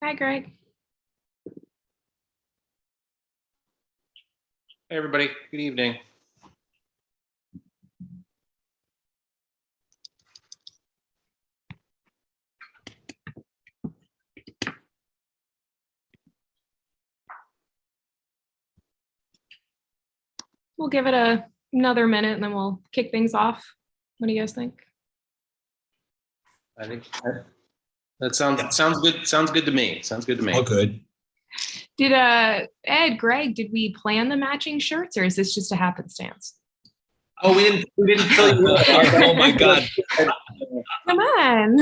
Hi, Greg. Hey, everybody. Good evening. We'll give it another minute and then we'll kick things off. What do you guys think? I think that sounds good. Sounds good to me. Sounds good to me. Oh, good. Did Ed, Greg, did we plan the matching shirts or is this just a happenstance? Oh, we didn't tell you. Oh my God. Come on.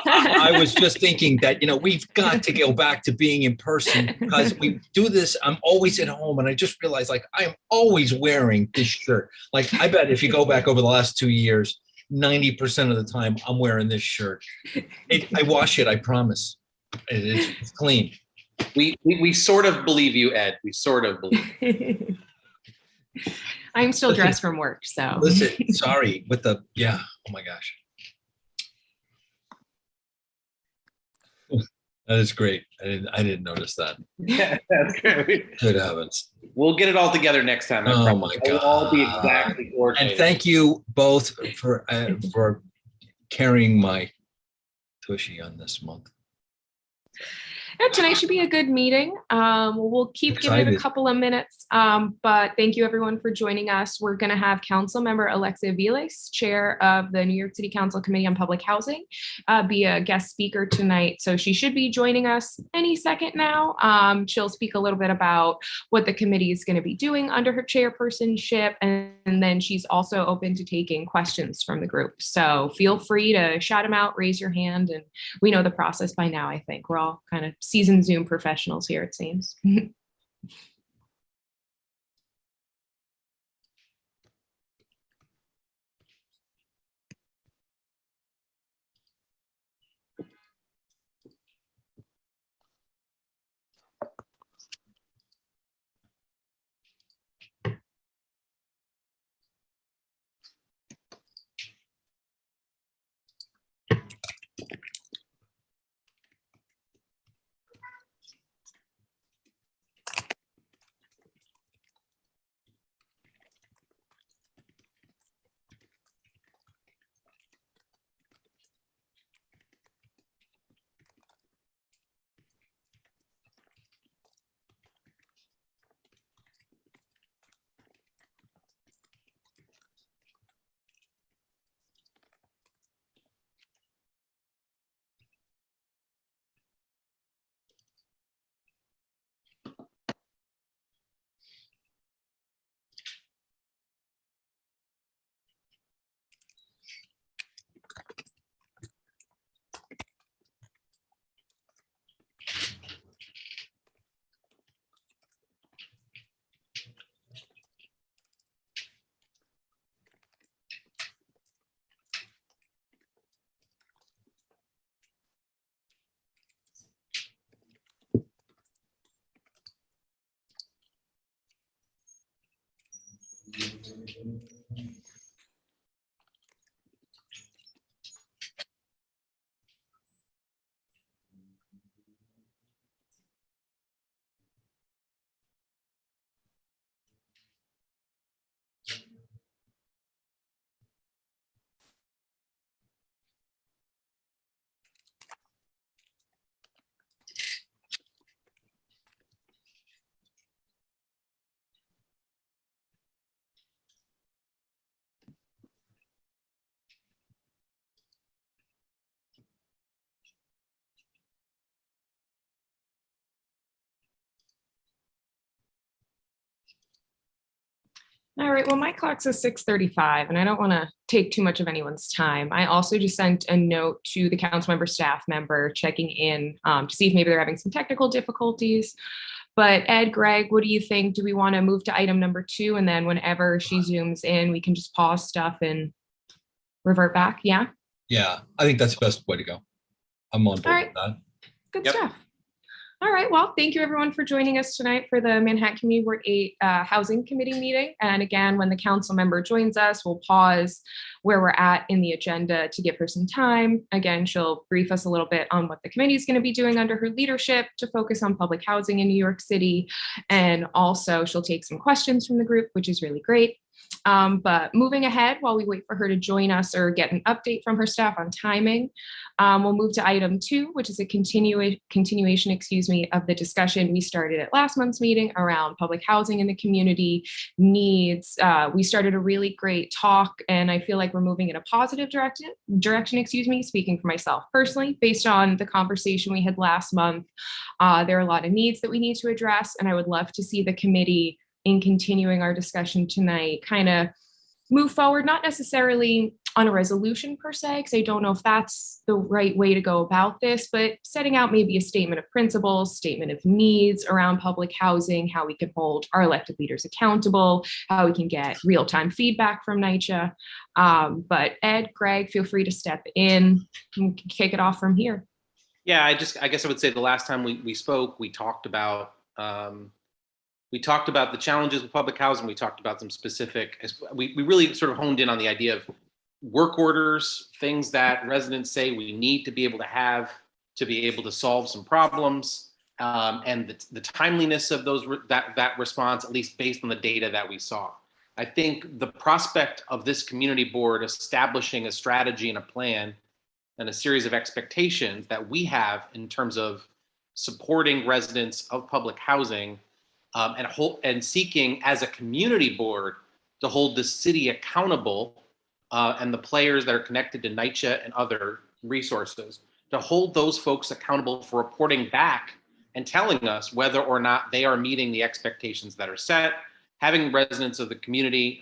I was just thinking that, we've got to go back to being in person because we do this. I'm always at home and I just realized I'm always wearing this shirt. I bet if you go back over the last 2 years, 90% of the time I'm wearing this shirt. I wash it, I promise. It's clean. We sort of believe you, Ed. We sort of believe. I'm still dressed from work, so. Listen, sorry, oh my gosh. That is great. I didn't notice that. Yeah, that's great. Good heavens. We'll get it all together next time. Oh my God. It'll all be exactly coordinated. And thank you both for carrying my tushy on this month. Yeah, tonight should be a good meeting. We'll keep giving it a couple of minutes, but thank you everyone for joining us. We're going to have Council Member Alexia Viles, Chair of the New York City Council Committee on Public Housing, be a guest speaker tonight. So she should be joining us any second now. She'll speak a little bit about what the committee is going to be doing under her chairpersonship, and then she's also open to taking questions from the group. So feel free to shout them out, raise your hand, and we know the process by now. I think we're all kind of seasoned Zoom professionals here, it seems. All right, well, my clock says 6:35, and I don't want to take too much of anyone's time. I also just sent a note to the council member, staff member, checking in to see if maybe they're having some technical difficulties. But Ed, Greg, what do you think? Do we want to move to item number 2, and then whenever she zooms in, we can just pause stuff and revert back? Yeah? Yeah, I think that's the best way to go. I'm on board with that. Good Yep. stuff. All right, well, thank you everyone for joining us tonight for the Manhattan Community Board 8 Housing Committee meeting. And again, when the council member joins us, we'll pause where we're at in the agenda to give her some time. Again, she'll brief us a little bit on what the committee is going to be doing under her leadership to focus on public housing in New York City. And also she'll take some questions from the group, which is really great. But moving ahead, while we wait for her to join us or get an update from her staff on timing, we'll move to item 2, which is a continuation, of the discussion we started at last month's meeting around public housing in the community needs. We started a really great talk, and I feel like we're moving in a positive direction, speaking for myself personally, based on the conversation we had last month. There are a lot of needs that we need to address, and I would love to see the committee, in continuing our discussion tonight, kind of move forward, not necessarily on a resolution per se, because I don't know if that's the right way to go about this, but setting out maybe a statement of principles, statement of needs around public housing, how we can hold our elected leaders accountable, how we can get real-time feedback from NYCHA. But Ed, Greg, feel free to step in and kick it off from here. Yeah, I guess I would say the last time we spoke, we talked about the challenges with public housing. We talked about some specific, we really sort of honed in on the idea of work orders, things that residents say we need to be able to have to be able to solve some problems, and the timeliness of that response, at least based on the data that we saw. I think the prospect of this community board establishing a strategy and a plan and a series of expectations that we have in terms of supporting residents of public housing, and seeking as a community board to hold the city accountable, and the players that are connected to NYCHA and other resources, to hold those folks accountable for reporting back and telling us whether or not they are meeting the expectations that are set, having residents of the community,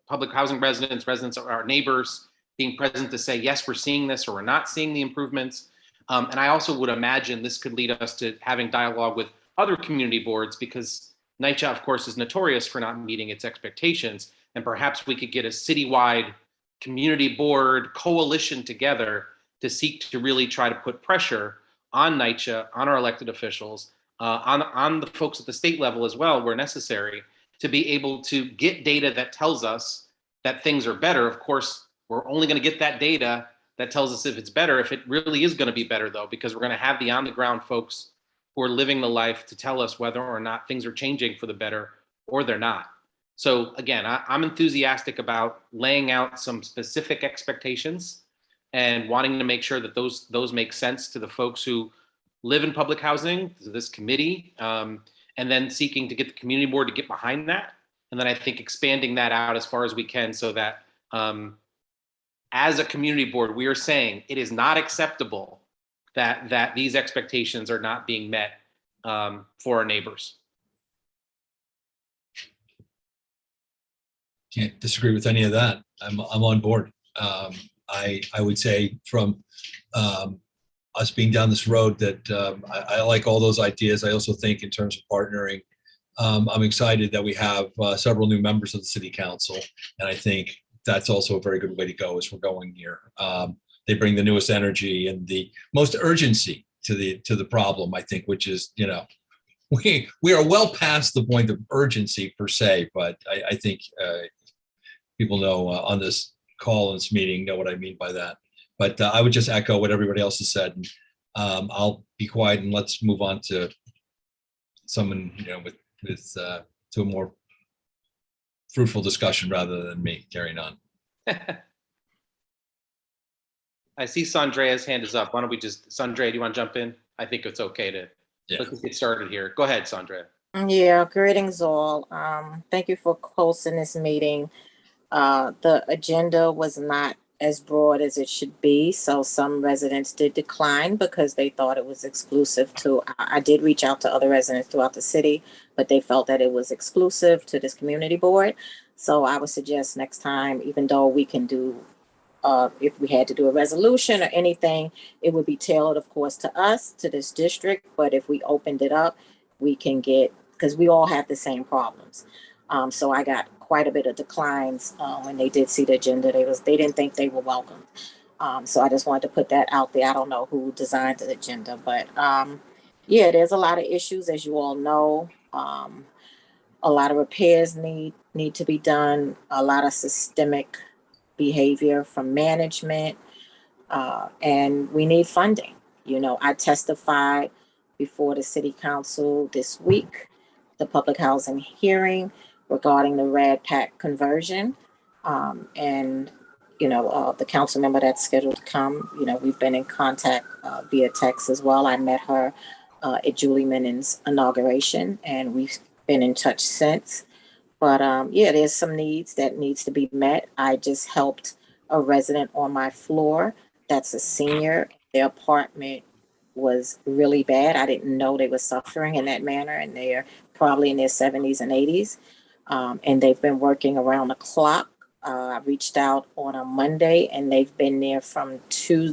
public housing residents of our neighbors, being present to say, yes, we're seeing this or we're not seeing the improvements. And I also would imagine this could lead us to having dialogue with other community boards, because NYCHA, of course, is notorious for not meeting its expectations. And perhaps we could get a citywide community board coalition together to seek to really try to put pressure on NYCHA, on our elected officials, on the folks at the state level as well, where necessary, to be able to get data that tells us that things are better. Of course, we're only going to get that data that tells us if it's better, if it really is going to be better, though, because we're going to have the on-the-ground folks who are living the life to tell us whether or not things are changing for the better or they're not. So again, I'm enthusiastic about laying out some specific expectations and wanting to make sure that those make sense to the folks who live in public housing, to this committee, and then seeking to get the community board to get behind that. And then I think expanding that out as far as we can, so that as a community board, we are saying it is not acceptable that these expectations are not being met for our neighbors. Can't disagree with any of that. I'm on board. I would say from us being down this road that I like all those ideas. I also think in terms of partnering, I'm excited that we have several new members of the city council, and I think that's also a very good way to go as we're going here. They bring the newest energy and the most urgency to the problem, I think, which is, we are well past the point of urgency per se, but I think people know on this call and this meeting know what I mean by that. But I would just echo what everybody else has said, and I'll be quiet and let's move on to someone to a more fruitful discussion rather than me carrying on. I see Sandrea's hand is up. Why don't we Sandrea, do you want to jump in? I think it's okay to let's get started here. Go ahead, Sandrea. Yeah, greetings all. Thank you for hosting this meeting. The agenda was not as broad as it should be, so some residents did decline because they thought it was exclusive to, I did reach out to other residents throughout the city, but they felt that it was exclusive to this community board. So I would suggest next time, even though we can do, if we had to do a resolution or anything, it would be tailored, of course, to us, to this district. But if we opened it up, we can get, because we all have the same problems. So I got quite a bit of declines when they did see the agenda. They didn't think they were welcome. So I just wanted to put that out there. I don't know who designed the agenda, but Yeah, there's a lot of issues, as you all know. A lot of repairs need to be done. A lot of systemic behavior from management, and we need funding. You know, I testified before the city council this week, the public housing hearing regarding the Rad Pack conversion. And, you know, the council member that's scheduled to come, you know, we've been in contact via text as well. I met her at Julie Mennon's inauguration, and we've been in touch since. But yeah, there's some needs that needs to be met. I just helped a resident on my floor that's a senior. Their apartment was really bad. I didn't know they were suffering in that manner, and they're probably in their 70s and 80s. And they've been working around the clock. I reached out on a Monday, and they've been there from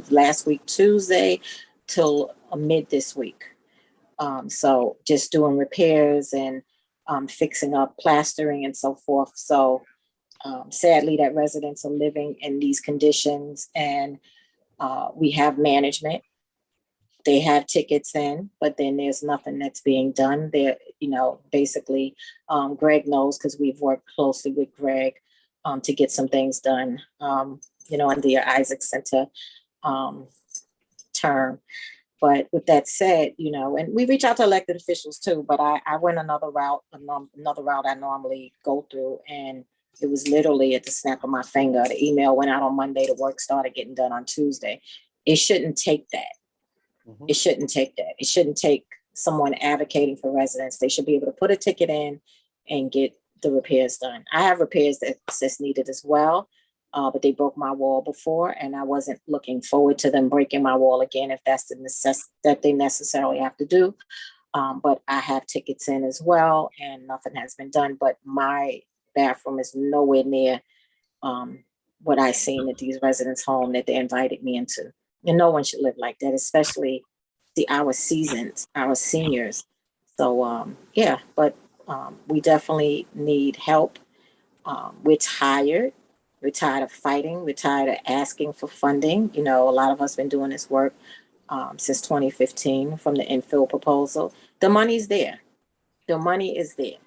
last week, Tuesday, till mid this week. So just doing repairs and fixing up plastering and so forth. So sadly, that residents are living in these conditions, and we have management. They have tickets in, but then there's nothing that's being done there. You know, basically, Greg knows, because we've worked closely with Greg to get some things done, you know, under your Isaac Center term. But with that said, you know, and we reach out to elected officials too, but I went another route I normally go through, and it was literally at the snap of my finger. The email went out on Monday, the work started getting done on Tuesday. It shouldn't take that. Mm-hmm. It shouldn't take that. It shouldn't take someone advocating for residents. They should be able to put a ticket in and get the repairs done. I have repairs that's needed as well. But they broke my wall before, and I wasn't looking forward to them breaking my wall again if that's that they necessarily have to do. But I have tickets in as well, and nothing has been done. But my bathroom is nowhere near what I seen at these residents' home that they invited me into. And no one should live like that, especially our seniors. So yeah, but we definitely need help. We're tired. We're tired of fighting. We're tired of asking for funding. You know, a lot of us been doing this work since 2015 from the infill proposal. The money's there. The money is there.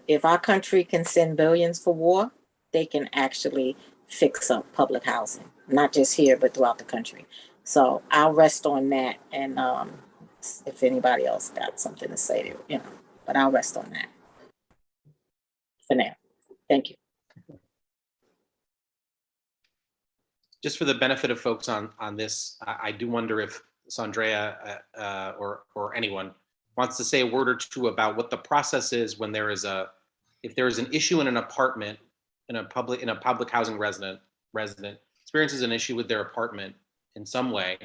If our country can send billions for war, they can actually fix up public housing, not just here, but throughout the country. So I'll rest on that. And if anybody else got something to say, you know, but I'll rest on that for now. Thank you. Just for the benefit of folks on this, I do wonder if Sandrea or anyone wants to say a word or two about what the process is when if there is an issue in an apartment in a public housing resident experiences an issue with their apartment in some way.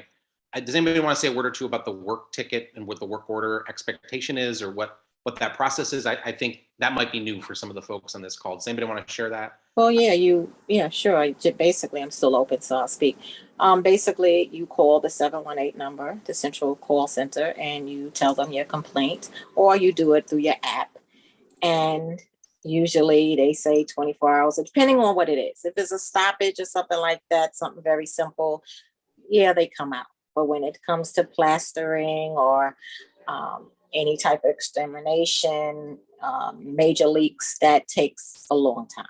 Does anybody want to say a word or two about the work ticket and what the work order expectation is, or what that process is? I think that might be new for some of the folks on this call. Does anybody want to share that? Well, yeah, sure. Basically, I'm still open, so I'll speak. Basically, you call the 718 number, the central call center, and you tell them your complaint, or you do it through your app. And usually they say 24 hours, depending on what it is. If it's a stoppage or something like that, something very simple, yeah, they come out. But when it comes to plastering or any type of extermination, major leaks, that takes a long time.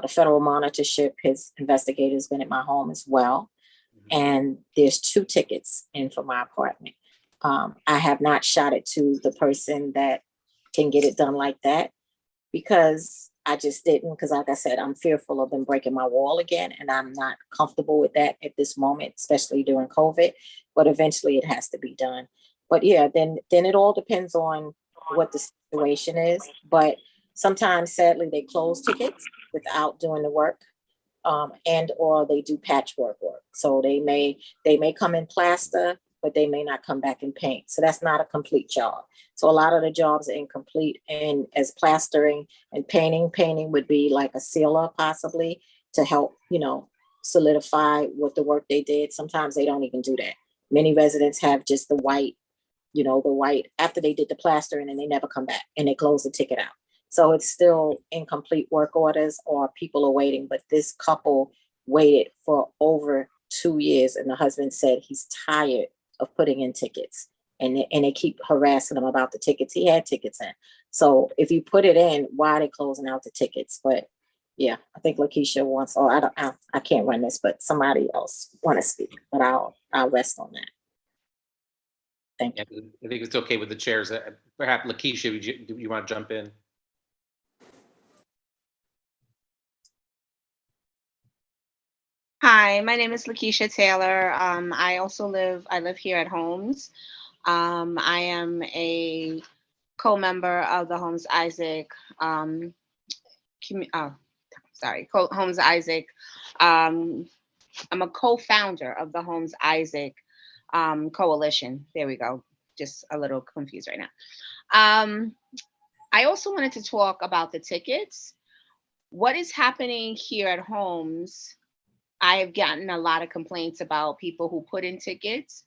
The federal monitorship, his investigators been at my home as well. And there's 2 tickets in for my apartment. I have not shot it to the person that can get it done like that, because I just didn't, because like I said, I'm fearful of them breaking my wall again, and I'm not comfortable with that at this moment, especially during COVID, but eventually it has to be done. But yeah, then it all depends on what the situation is. But sometimes, sadly, they close tickets without doing the work, and or they do patchwork work. So they may come in plaster, but they may not come back in paint. So that's not a complete job. So a lot of the jobs are incomplete. And as plastering and painting would be like a sealer possibly to help, you know, solidify what the work they did. Sometimes they don't even do that. Many residents have just the white after they did the plastering, and they never come back and they close the ticket out. So it's still incomplete work orders, or people are waiting. But this couple waited for over 2 years, and the husband said he's tired of putting in tickets. and they keep harassing him about the tickets. He had tickets in. So if you put it in, why are they closing out the tickets? But yeah, I think Lakeisha wants, or I can't run this, but somebody else want to speak, but I'll rest on that. Thank you. Yeah, I think it's okay with the chairs. Perhaps Lakeisha, do you want to jump in? Hi, my name is Lakeisha Taylor. I live here at Holmes. I am a co-member of the Holmes Isaac, Holmes Isaac. I'm a co-founder of the Holmes Isaac Coalition. There we go. Just a little confused right now. I also wanted to talk about the tickets. What is happening here at Holmes, I have gotten a lot of complaints about people who put in tickets,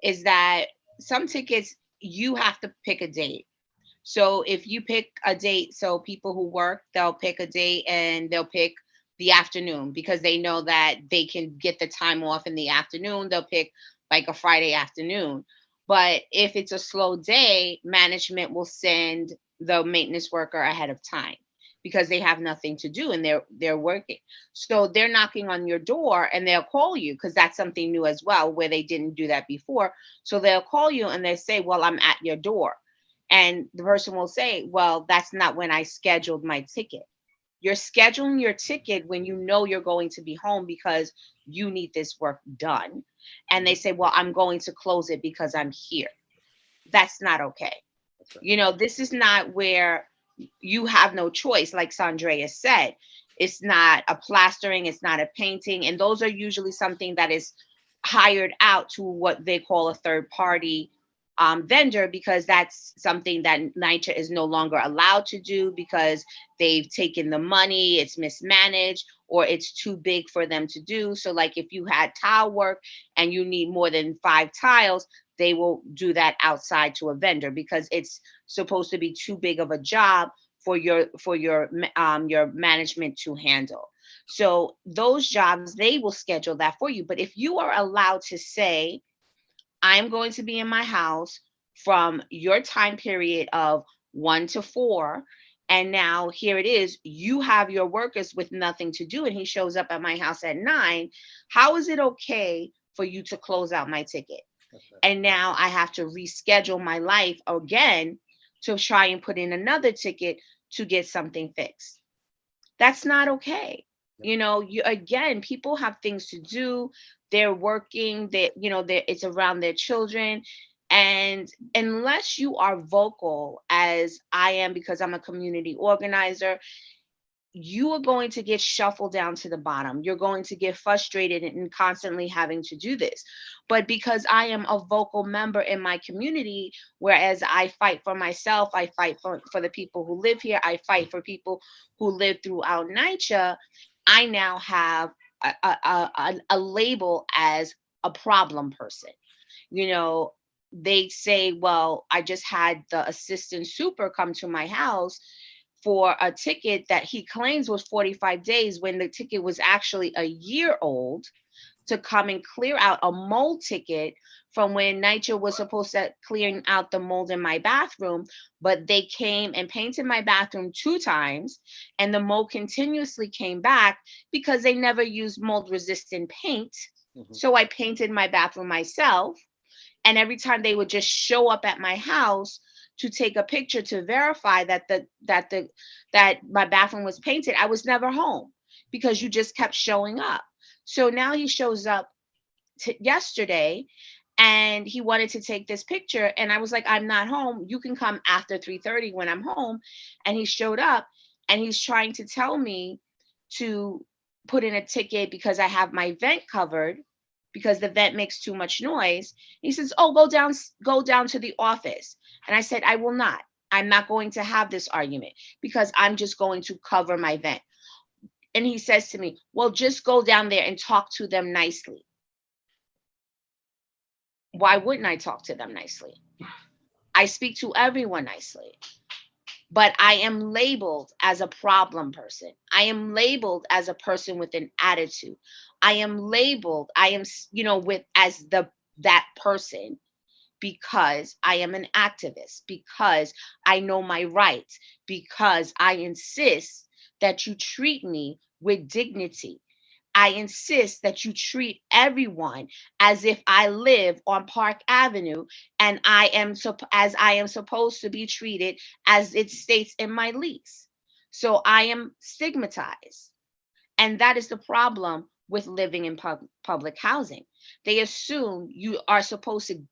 is that some tickets, you have to pick a date. So if you pick a date, so people who work, they'll pick a date and they'll pick the afternoon because they know that they can get the time off in the afternoon. They'll pick like a Friday afternoon. But if it's a slow day, management will send the maintenance worker ahead of time because they have nothing to do and they're working. So they're knocking on your door and they'll call you because that's something new as well, where they didn't do that before. So they'll call you and they say, well, I'm at your door. And the person will say, well, that's not when I scheduled my ticket. You're scheduling your ticket when you know you're going to be home because you need this work done. And they say, well, I'm going to close it because I'm here. That's not okay. That's right. You know, this is not where you have no choice. Like Sandrea said, it's not a plastering, it's not a painting. And those are usually something that is hired out to what they call a third party vendor, because that's something that NYCHA is no longer allowed to do because they've taken the money, it's mismanaged, or it's too big for them to do. So like if you had tile work and you need more than 5 tiles, they will do that outside to a vendor because it's supposed to be too big of a job for your management to handle. So those jobs, they will schedule that for you. But if you are allowed to say, I'm going to be in my house from your time period of 1 to 4, and now here it is, you have your workers with nothing to do, and he shows up at my house at 9, how is it okay for you to close out my ticket? Right. And now I have to reschedule my life again to try and put in another ticket to get something fixed. That's not okay. You know, again, people have things to do. They're working, it's around their children. And unless you are vocal, as I am, because I'm a community organizer, you are going to get shuffled down to the bottom. You're going to get frustrated and constantly having to do this. But because I am a vocal member in my community, whereas I fight for myself, I fight for the people who live here, I fight for people who live throughout NYCHA, I now have a label as a problem person. You know, they say, well, I just had the assistant super come to my house for a ticket that he claims was 45 days when the ticket was actually a year old, to come and clear out a mold ticket from when NYCHA was supposed to clearing out the mold in my bathroom, but they came and painted my bathroom 2 times and the mold continuously came back because they never used mold resistant paint. Mm-hmm. So I painted my bathroom myself. And every time they would just show up at my house to take a picture to verify that my bathroom was painted, I was never home because you just kept showing up. So now he shows up yesterday and he wanted to take this picture. And I was like, I'm not home. You can come after 3:30 when I'm home. And he showed up and he's trying to tell me to put in a ticket because I have my vent covered because the vent makes too much noise. He says, oh, go down to the office. And I said, I will not. I'm not going to have this argument because I'm just going to cover my vent. And he says to me, well, just go down there and talk to them nicely. Why wouldn't I talk to them nicely? I speak to everyone nicely. But I am labeled as a problem person. I am labeled as a person with an attitude. I am labeled, as that person. because I am an activist, because I know my rights, because I insist that you treat me with dignity. I insist that you treat everyone as if I live on Park Avenue and as I am supposed to be treated as it states in my lease. So I am stigmatized. And that is the problem with living in public housing. They assume you are supposed to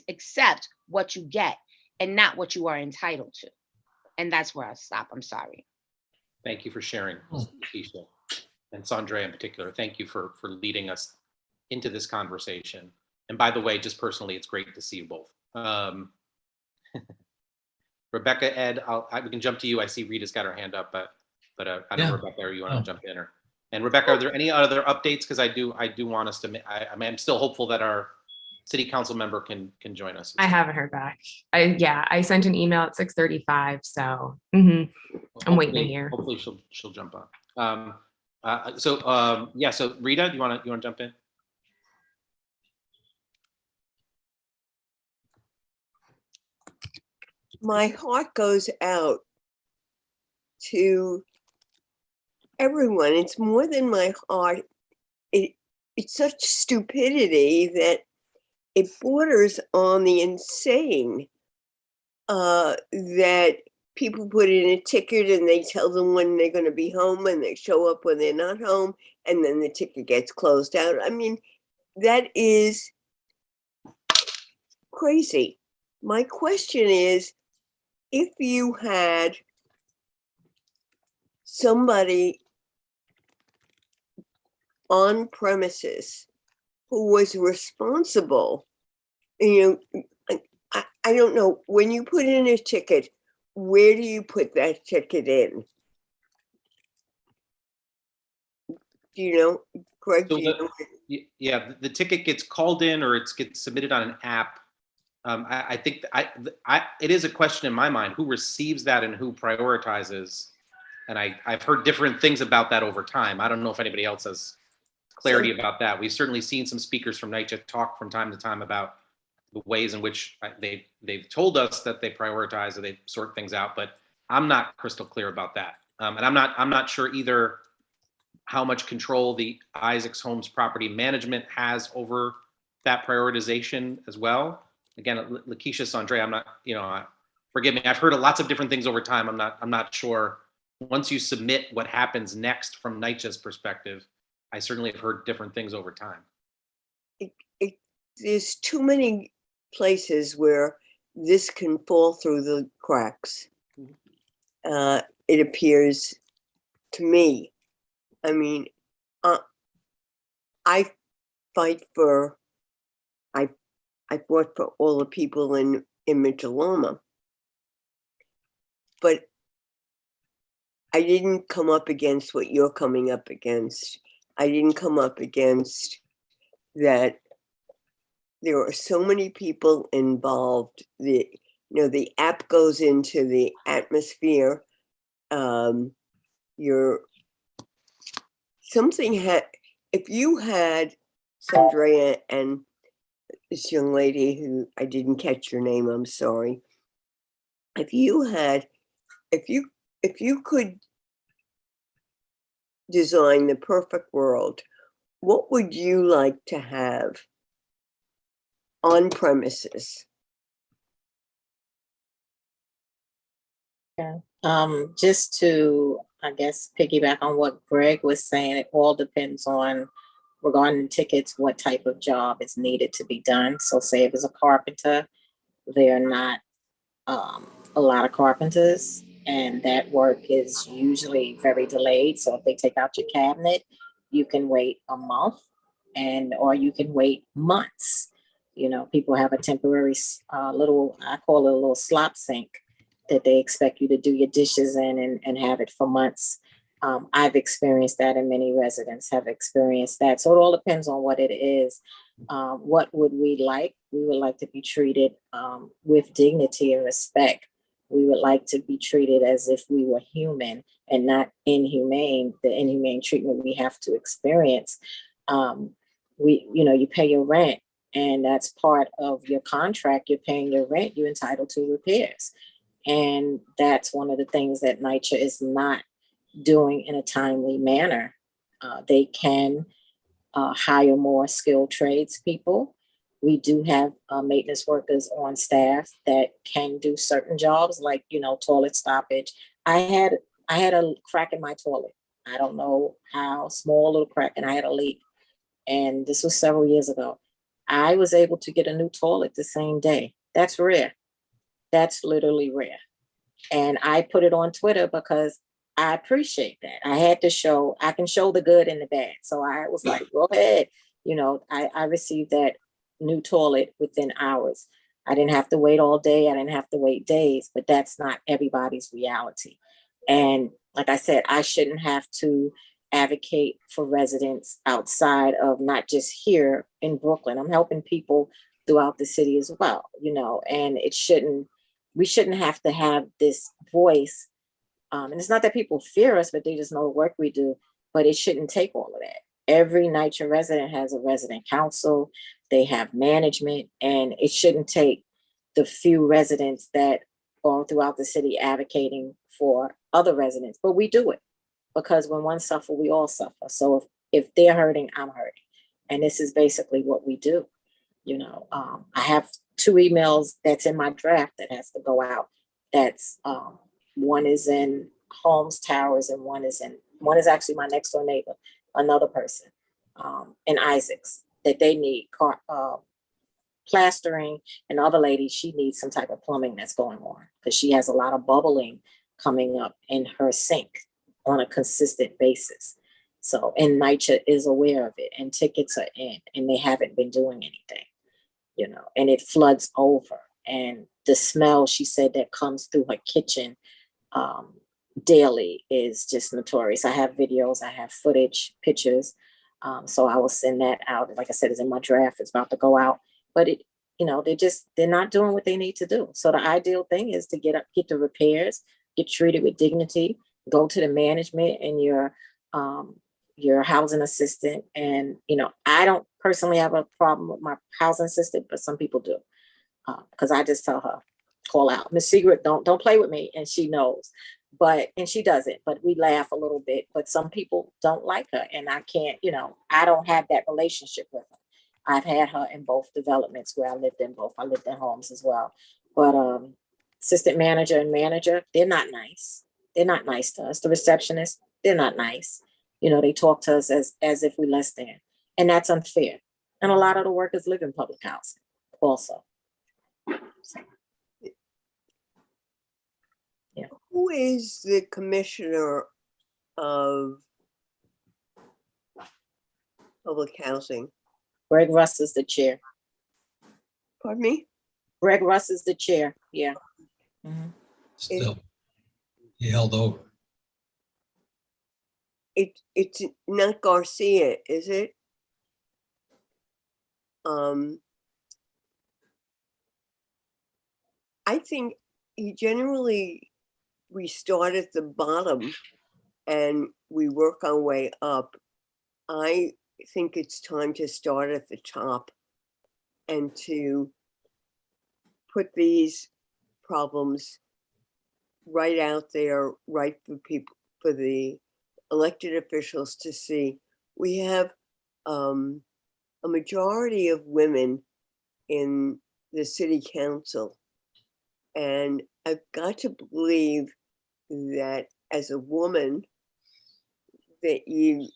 accept what you get and not what you are entitled to. And that's where I stop. I'm sorry. Thank you for sharing, Keisha. And Sandra in particular, thank you for leading us into this conversation. And by the way, just personally, it's great to see you both. Rebecca, Ed, we can jump to you. I see Rita's got her hand up, but I don't know, Rebecca, or you want to jump in? And Rebecca, are there any other updates? Because I do want us to. I'm still hopeful that our city council member can join us. I haven't heard back. I sent an email at 6:35, so I'm waiting to hear. Hopefully she'll jump on. So Rita, do you want to jump in? My heart goes out to everyone. It's more than my heart. It's such stupidity that it borders on the insane, that people put in a ticket and they tell them when they're going to be home and they show up when they're not home and then the ticket gets closed out. I mean, that is crazy. My question is, if you had somebody on premises who was responsible, I don't know, when you put in a ticket, where do you put that ticket in? Do you know, Greg? So the ticket gets called in or it gets submitted on an app. I think it is a question in my mind, who receives that and who prioritizes. And I've heard different things about that over time. I don't know if anybody else has clarity about that. We've certainly seen some speakers from NYCHA talk from time to time about the ways in which they've told us that they prioritize or they sort things out, but I'm not crystal clear about that. And I'm not sure either how much control the Isaacs Homes property management has over that prioritization as well. Again, Lakeisha, Sandra, I'm not, forgive me. I've heard of lots of different things over time. I'm not sure. Once you submit, what happens next from NYCHA's perspective. I certainly have heard different things over time. There's too many places where this can fall through the cracks. It appears to me. I mean, I fought for all the people in Mitchell-Loma, but I didn't come up against what you're coming up against. I didn't come up against that. There are so many people involved. The app goes into the atmosphere. If you had Sandra and this young lady who I didn't catch your name, I'm sorry. If you could design the perfect world, what would you like to have on premises? Yeah. Just to, I guess, piggyback on what Greg was saying, it all depends on, regarding tickets, what type of job is needed to be done. So say if it's a carpenter, there are not a lot of carpenters, and that work is usually very delayed. So if they take out your cabinet, you can wait a month or you can wait months. People have a temporary little, I call it a little slop sink that they expect you to do your dishes in and have it for months. I've experienced that, and many residents have experienced that. So it all depends on what it is. What would we like? We would like to be treated with dignity and respect. We would like to be treated as if we were human and not inhumane, the inhumane treatment we have to experience. You pay your rent And that's part of your contract. You're paying your rent, you're entitled to repairs. And that's one of the things that NYCHA is not doing in a timely manner. They can hire more skilled tradespeople. We do have maintenance workers on staff that can do certain jobs, like, you know, toilet stoppage. I had a crack in my toilet. I don't know how, small little crack, and I had a leak. And this was several years ago. I was able to get a new toilet the same day. That's rare. That's literally rare. And I put it on Twitter because I appreciate that. I can show the good and the bad. So I was like, go ahead. You know, I received that new toilet within hours. I didn't have to wait all day. I didn't have to wait days, but that's not everybody's reality. And like I said, I shouldn't have to advocate for residents outside of not just here in Brooklyn. I'm helping people throughout the city as well, you know, and we shouldn't have to have this voice. And it's not that people fear us, but they just know the work we do, but it shouldn't take all of that. Every NYCHA resident has a resident council, they have management, and it shouldn't take the few residents that are throughout the city advocating for other residents, but we do it because when one suffer, we all suffer. So if they're hurting, I'm hurting. And this is basically what we do. You know, I have 2 emails that's in my draft that has to go out. That's one is in Holmes Towers and one is actually my next door neighbor, another person in Isaacs, that they need plastering, and the other lady, she needs some type of plumbing that's going on because she has a lot of bubbling coming up in her sink on a consistent basis. So, and NYCHA is aware of it, and tickets are in, and they haven't been doing anything, you know, and it floods over. And the smell, she said, that comes through her kitchen daily is just notorious. I have videos, I have footage, pictures. So I will send that out. Like I said, it's in my draft. It's about to go out. But it, you know, they're not doing what they need to do. So the ideal thing is to get the repairs, get treated with dignity, go to the management and your housing assistant. And, you know, I don't personally have a problem with my housing assistant, but some people do. Because I just tell her, call out, Miss Secret, don't play with me. And she knows, and she doesn't, but we laugh a little bit, but some people don't like her. And I can't, you know, I don't have that relationship with her. I've had her in both developments where I lived in both. I lived in homes as well. But assistant manager and manager, they're not nice. They're not nice to us. The receptionist, they're not nice. You know, they talk to us as if we're less than. And that's unfair. And a lot of the workers live in public housing also. So, yeah. Who is the commissioner of public housing? Greg Russ is the chair. Pardon me? Greg Russ is the chair. Yeah. Mm-hmm. Still, he held over. It's not Garcia, is it? I think we start at the bottom and we work our way up. I think it's time to start at the top and to put these problems right out there, right for people, for the elected officials to see. We have a majority of women in the city council. And I've got to believe that as a woman, that you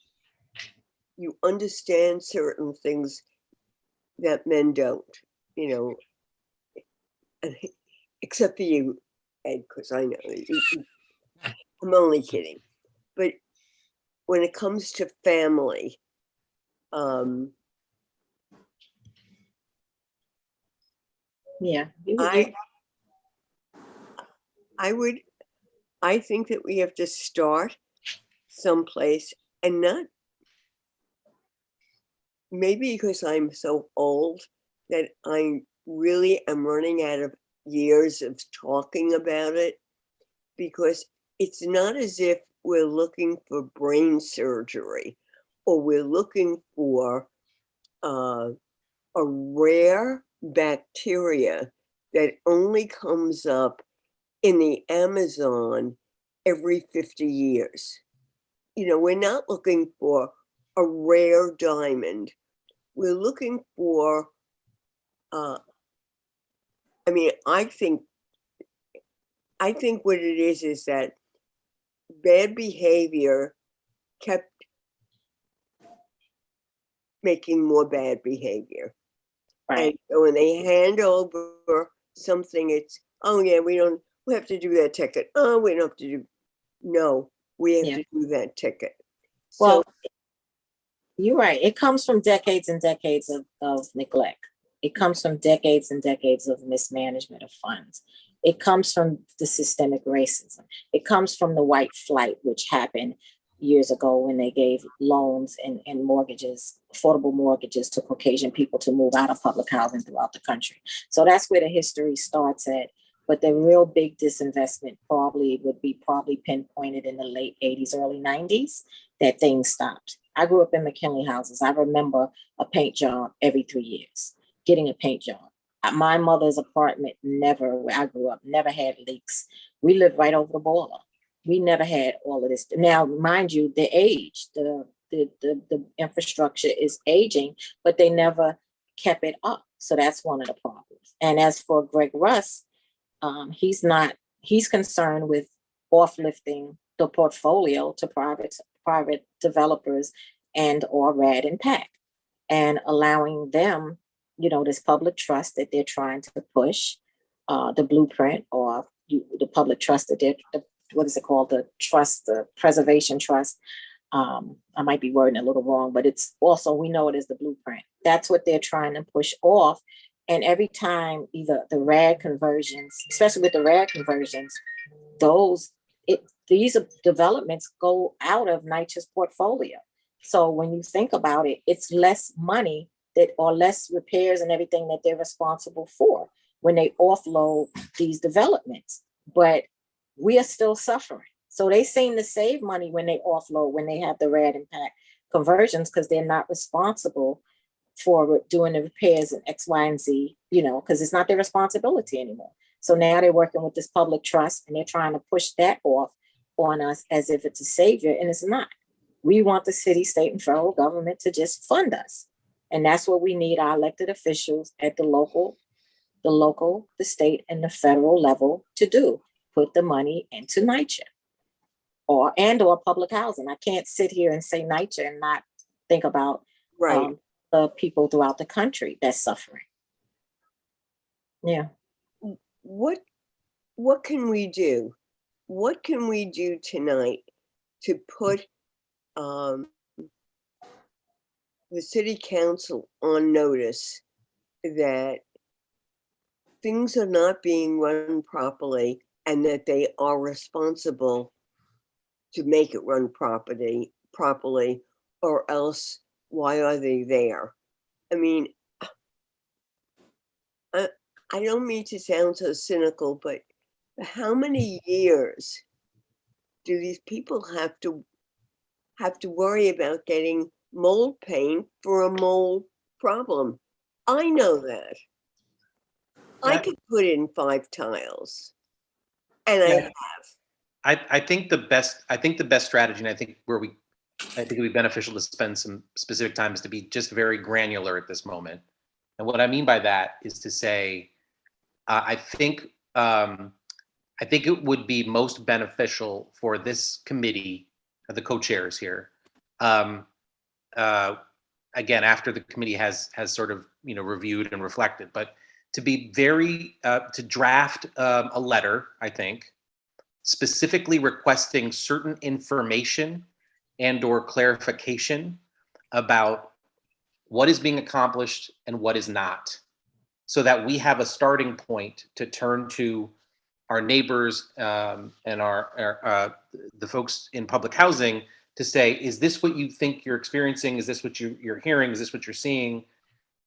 understand certain things that men don't, you know, except for you, Ed, because I know I'm only kidding. But when it comes to family, yeah, I think that we have to start someplace, and not, maybe because I'm so old that I really am running out of years of talking about it, because it's not as if we're looking for brain surgery or we're looking for a a rare bacteria that only comes up in the Amazon every 50 years. You know, we're not looking for a rare diamond. We're looking for, I mean, I think what it is that bad behavior kept making more bad behavior. Right. And so when they hand over something, it's, oh yeah, we have to do that ticket. Oh, we don't have to do, no, we have to do that ticket. Well, you're right. It comes from decades and decades of neglect. It comes from decades and decades of mismanagement of funds. It comes from the systemic racism. It comes from the white flight, which happened years ago when they gave loans and mortgages, affordable mortgages to Caucasian people to move out of public housing throughout the country. So that's where the history starts at. But the real big disinvestment would be pinpointed in the late 80s, early 90s, that things stopped. I grew up in McKinley houses. I remember a paint job every 3 years, getting a paint job. My mother's apartment where I grew up, never had leaks. We lived right over the boiler. We never had all of this. Now, mind you, the age, the infrastructure is aging, but they never kept it up. So that's one of the problems. And as for Greg Russ, he's concerned with offlifting the portfolio to private developers and or RAD and PAC, and allowing them, this public trust that they're trying to push, the blueprint or the public trust that what is it called? The preservation trust. I might be wording it a little wrong, but it's also, we know it is the blueprint. That's what they're trying to push off. And every time either the RAD conversions, especially with the RAD conversions, these developments go out of NYCHA's portfolio. So when you think about it, it's less money or less repairs and everything that they're responsible for when they offload these developments. But we are still suffering. So they seem to save money when they offload, when they have the RAD impact conversions, because they're not responsible for doing the repairs in X, Y, and Z, because it's not their responsibility anymore. So now they're working with this public trust and they're trying to push that off on us as if it's a savior, and it's not. We want the city, state, and federal government to just fund us. And that's what we need our elected officials at the local, the state, and the federal level to do. Put the money into NYCHA or public housing. I can't sit here and say NYCHA and not think about the people throughout the country that's suffering. Yeah. What can we do? What can we do tonight to put the city council on notice that things are not being run properly and that they are responsible to make it run properly, or else why are they there? I mean, I don't mean to sound so cynical, but how many years do these people have to worry about getting mold paint for a mold problem? I know that. I could put in 5 tiles, and I have. I think the best strategy, and I think it'd be beneficial to spend some specific time, is to be just very granular at this moment. And what I mean by that is to say, I think it would be most beneficial for this committee, the co-chairs here, again, after the committee has sort of reviewed and reflected, but to be to draft a letter, I think, specifically requesting certain information and or clarification about what is being accomplished and what is not, so that we have a starting point to turn to our neighbors and the folks in public housing to say, is this what you think you're experiencing? Is this what you're hearing? Is this what you're seeing?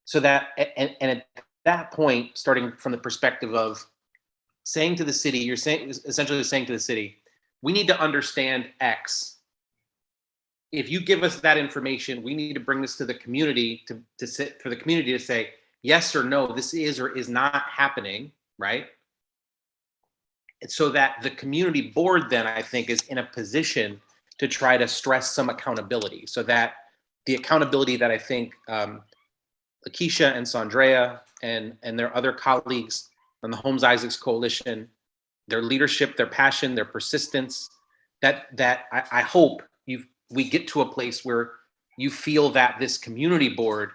So that, and at that point, starting from the perspective of saying to the city, essentially saying to the city, we need to understand X. If you give us that information, we need to bring this to the community for the community to say, yes or no, this is or is not happening, right? So that the community board then, I think, is in a position to try to stress some accountability, so that the accountability that I think Lakeisha and Sandrea and their other colleagues on the Homes Isaacs Coalition, their leadership, their passion, their persistence, that I hope we get to a place where you feel that this community board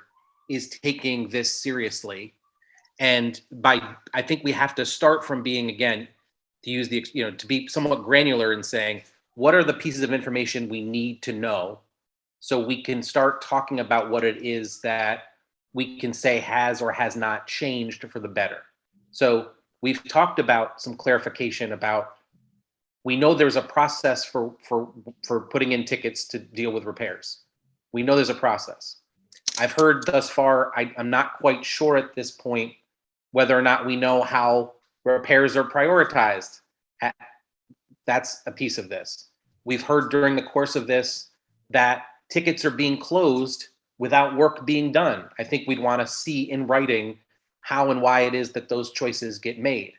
is taking this seriously. And I think we have to start from being, again, to use the, to be somewhat granular in saying, what are the pieces of information we need to know so we can start talking about what it is that we can say has or has not changed for the better. So we've talked about some clarification about, we know there's a process for putting in tickets to deal with repairs. We know there's a process. I've heard thus far, I'm not quite sure at this point whether or not we know how repairs are prioritized. That's a piece of this. We've heard during the course of this that tickets are being closed without work being done. I think we'd want to see in writing how and why it is that those choices get made.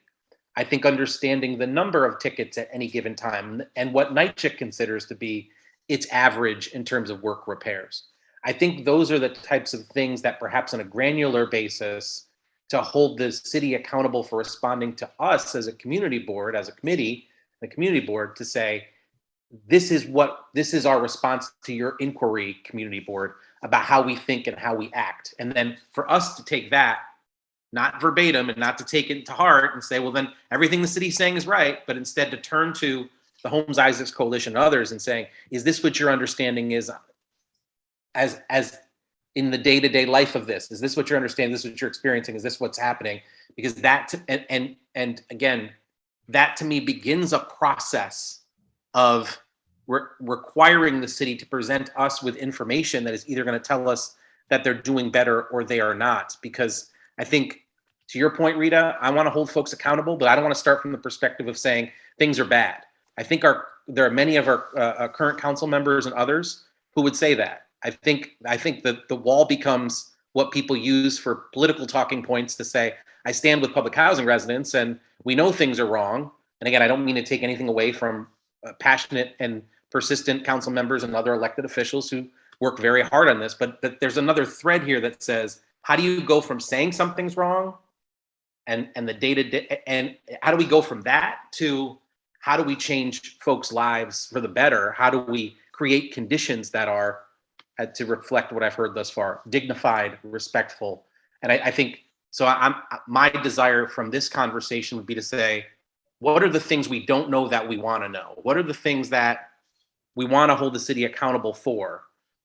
I think understanding the number of tickets at any given time and what NYCHA considers to be its average in terms of work repairs. I think those are the types of things that perhaps on a granular basis to hold the city accountable for responding to us as a community board, as a committee, the community board, to say, this is our response to your inquiry, community board, about how we think and how we act. And then for us to take that, not verbatim and not to take it to heart and say, well, then everything the city's saying is right, but instead to turn to the Homes Isaacs Coalition and others and saying, is this what your understanding is as in the day-to-day life of this? Is this what you're understanding? Is this what you're experiencing? Is this what's happening? Because that, and again, that to me begins a process of requiring the city to present us with information that is either going to tell us that they're doing better or they are not. Because I think, to your point, Rita, I want to hold folks accountable, but I don't want to start from the perspective of saying things are bad. I think there are many of our current council members and others who would say that. I think that the wall becomes what people use for political talking points to say, I stand with public housing residents and we know things are wrong. And again, I don't mean to take anything away from passionate and persistent council members and other elected officials who work very hard on this, but there's another thread here that says, how do you go from saying something's wrong and the day-to-day, and how do we go from that to how do we change folks' lives for the better? How do we create conditions that are, to reflect what I've heard thus far, dignified, respectful? And I think, so my desire from this conversation would be to say, what are the things we don't know that we want to know? What are the things that we want to hold the city accountable for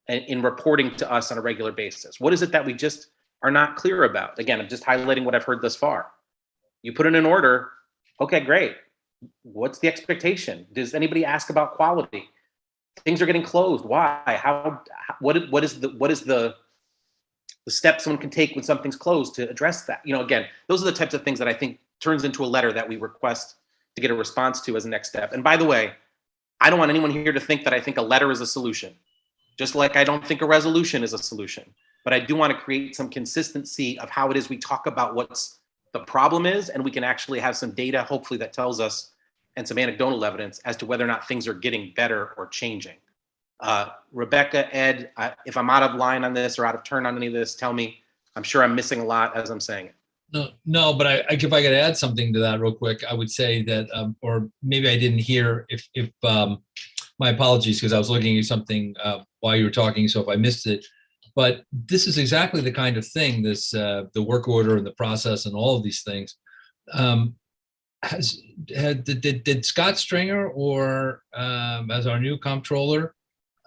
in reporting to us on a regular basis? What is it that we just are not clear about? Again, I'm just highlighting what I've heard thus far. You put in an order, okay, great. What's the expectation? Does anybody ask about quality? Things are getting closed. Why? What is the steps someone can take when something's closed to address that? Again, those are the types of things that I think turns into a letter that we request to get a response to as a next step. And by the way, I don't want anyone here to think that I think a letter is a solution, just like I don't think a resolution is a solution. But I do want to create some consistency of how it is we talk about what's the problem is, and we can actually have some data, hopefully, that tells us, and some anecdotal evidence as to whether or not things are getting better or changing. Rebecca, Ed, if I'm out of line on this or out of turn on any of this, tell me. I'm sure I'm missing a lot as I'm saying it. No, but if I could add something to that real quick, I would say that, or maybe I didn't hear, if my apologies, because I was looking at something while you were talking, so if I missed it. But this is exactly the kind of thing, this the work order and the process and all of these things. Did Scott Stringer, or as our new comptroller,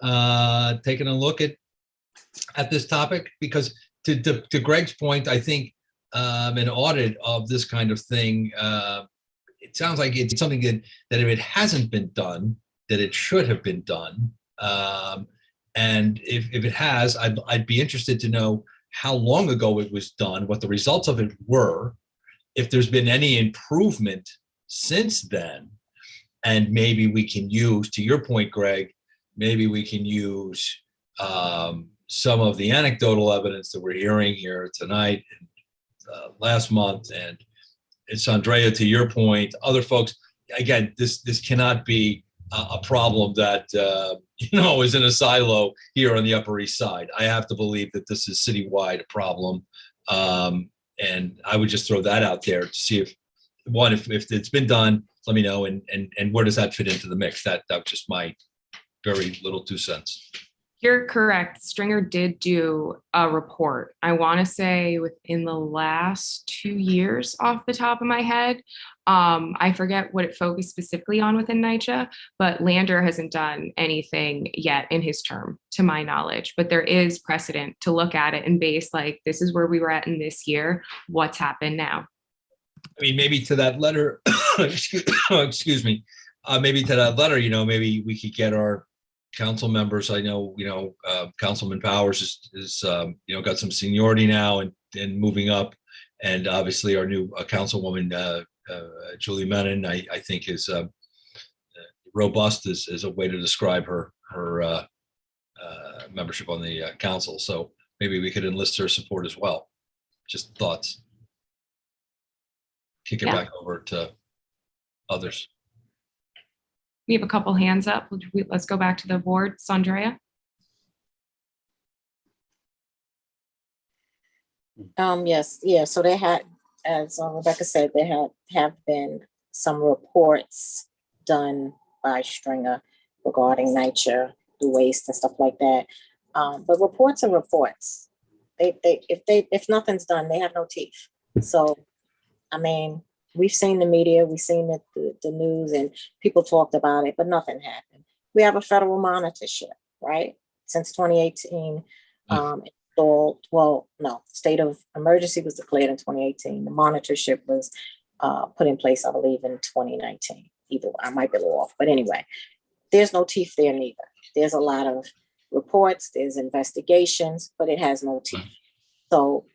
taken a look at this topic? Because to Greg's point, I think an audit of this kind of thing, it sounds like it's something that if it hasn't been done, that it should have been done. And if it has, I'd be interested to know how long ago it was done, what the results of it were, if there's been any improvement since then. And maybe we can use, to your point, Greg, maybe we can use some of the anecdotal evidence that we're hearing here tonight, last month, and it's Andrea, to your point, other folks, again, this cannot be a problem that, is in a silo here on the Upper East Side. I have to believe that this is citywide a problem. And I would just throw that out there to see if it's been done, let me know, and where does that fit into the mix? That was just my very little 2 cents. You're correct. Stringer did do a report. I want to say within the last 2 years off the top of my head. I forget what it focused specifically on within NYCHA, but Lander hasn't done anything yet in his term, to my knowledge. But there is precedent to look at it and base like, this is where we were at in this year. What's happened now? I mean, maybe to that letter, excuse me, maybe to that letter, maybe we could get our council members. I know, Councilman Powers is got some seniority now and moving up. And obviously our new councilwoman, Julie Menon, I think is robust is a way to describe her membership on the council. So maybe we could enlist her support as well. Just thoughts. Kick it back over to others. We have a couple hands up. Let's go back to the board. Sandrea. Yes, yeah. So they had, as Rebecca said, there have been some reports done by Stringer regarding NYCHA, the waste and stuff like that. But reports are reports. If nothing's done, they have no teeth. So, I mean, we've seen the media, we've seen the news, and people talked about it, but nothing happened. We have a federal monitorship, right? Since 2018, state of emergency was declared in 2018. The monitorship was put in place, I believe, in 2019. Either I might be a little off, but anyway, there's no teeth there neither. There's a lot of reports, there's investigations, but it has no teeth. So,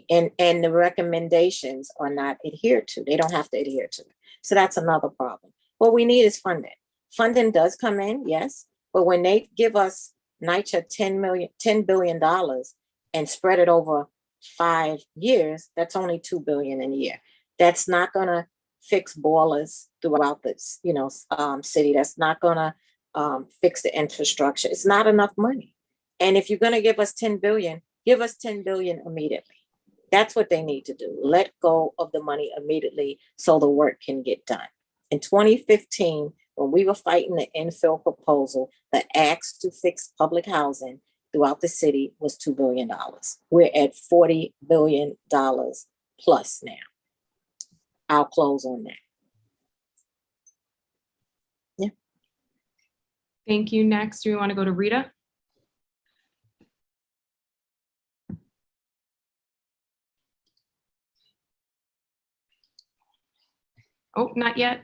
and the recommendations are not adhered to. They don't have to adhere to it. So that's another problem. What we need is funding. Funding does come in, yes, but when they give us NYCHA $10 billion and spread it over 5 years, that's only $2 billion in a year. That's not gonna fix boilers throughout this, city. That's not gonna fix the infrastructure. It's not enough money. And if you're gonna give us 10 billion, give us 10 billion immediately. That's what they need to do. Let go of the money immediately so the work can get done. In 2015, when we were fighting the infill proposal, the ask to fix public housing throughout the city was $2 billion. We're at $40 billion plus now. I'll close on that. Yeah. Thank you. Next, do we want to go to Rita? Oh, not yet.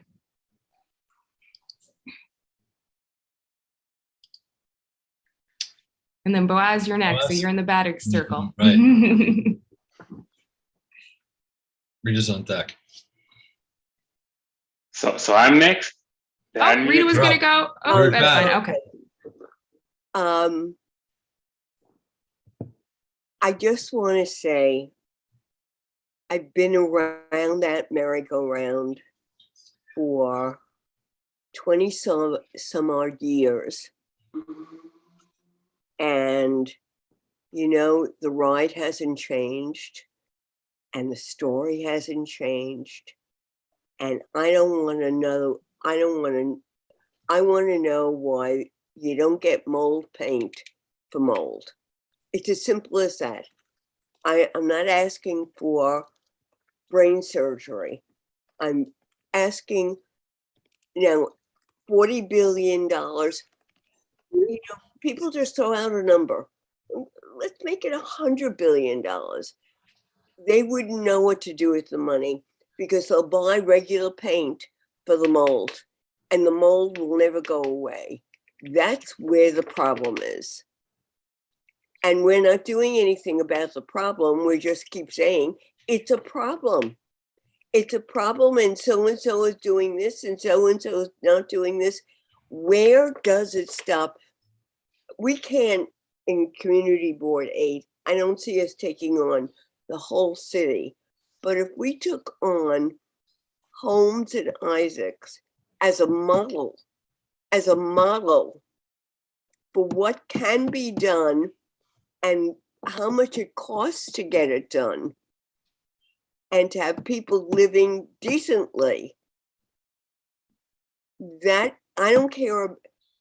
And then Boaz, you're next. So you're in the batting circle. Right. Rita's on deck. So I'm next. Oh, Rita was gonna go. Oh, that's fine. Okay. I just want to say I've been around that merry-go-round for 20 some odd years. And, the ride hasn't changed and the story hasn't changed. And I want to know why you don't get mold paint for mold. It's as simple as that. I'm not asking for brain surgery. I'm asking, $40 billion. People just throw out a number. Let's make it $100 billion. They wouldn't know what to do with the money because they'll buy regular paint for the mold and the mold will never go away. That's where the problem is. And we're not doing anything about the problem. We just keep saying it's a problem. It's a problem and so is doing this and so is not doing this. Where does it stop? We can't, in Community Board 8, I don't see us taking on the whole city. But if we took on Homes and Isaacs as a model for what can be done and how much it costs to get it done, and to have people living decently, that I don't care.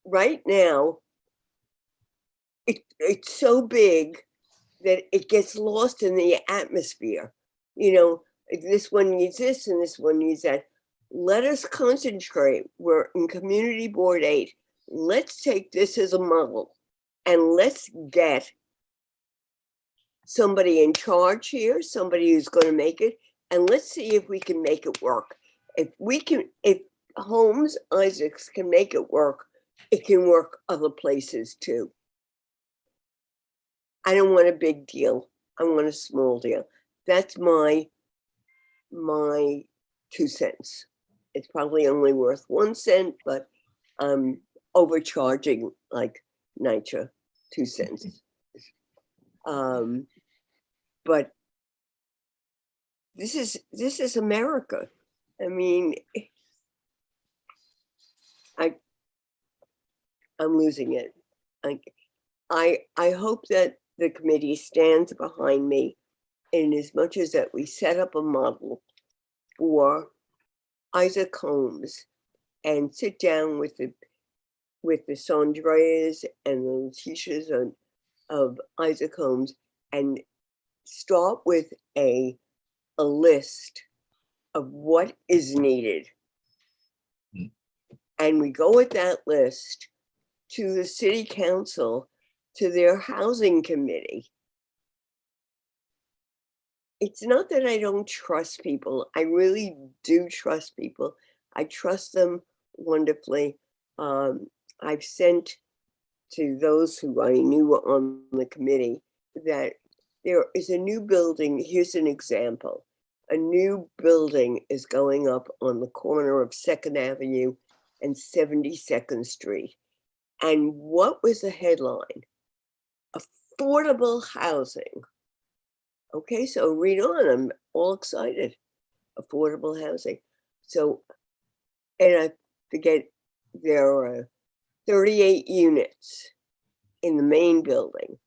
Right now, it's so big that it gets lost in the atmosphere. You know, this one needs this and this one needs that. Let us concentrate. We're in Community Board 8. Let's take this as a model and let's get somebody in charge here, somebody who's going to make it, and let's see if we can make it work. If Holmes Isaacs can make it work other places too. I don't want a big deal. I want a small deal. That's my 2 cents. It's probably only worth 1 cent, but I'm overcharging like NYCHA 2 cents. But this is America. I mean, I'm losing it. I hope that the committee stands behind me in as much as that we set up a model for Isaac Holmes and sit down with the Sandreas and the Letitias of Isaac Holmes and start with a list of what is needed. And we go with that list to the city council, to their housing committee. It's not that I don't trust people. I really do trust people. I trust them wonderfully. I've sent to those who I knew were on the committee that there is a new building. Here's an example. A new building is going up on the corner of 2nd Avenue and 72nd Street. And what was the headline? Affordable housing. Okay, so read on. I'm all excited. Affordable housing. So, and I forget, there are 38 units in the main building.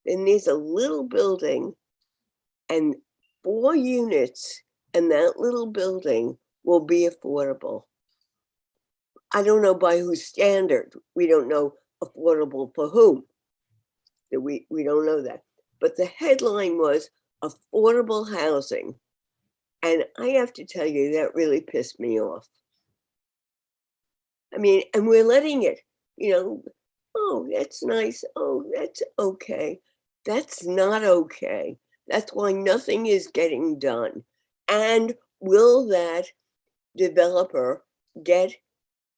Then there's a little building and 4 units, and that little building will be affordable. I don't know by whose standard. We don't know affordable for whom. We don't know that. But the headline was affordable housing. And I have to tell you, that really pissed me off. I mean, and we're letting it, oh, that's nice. Oh, that's okay. That's not okay. That's why nothing is getting done. And will that developer get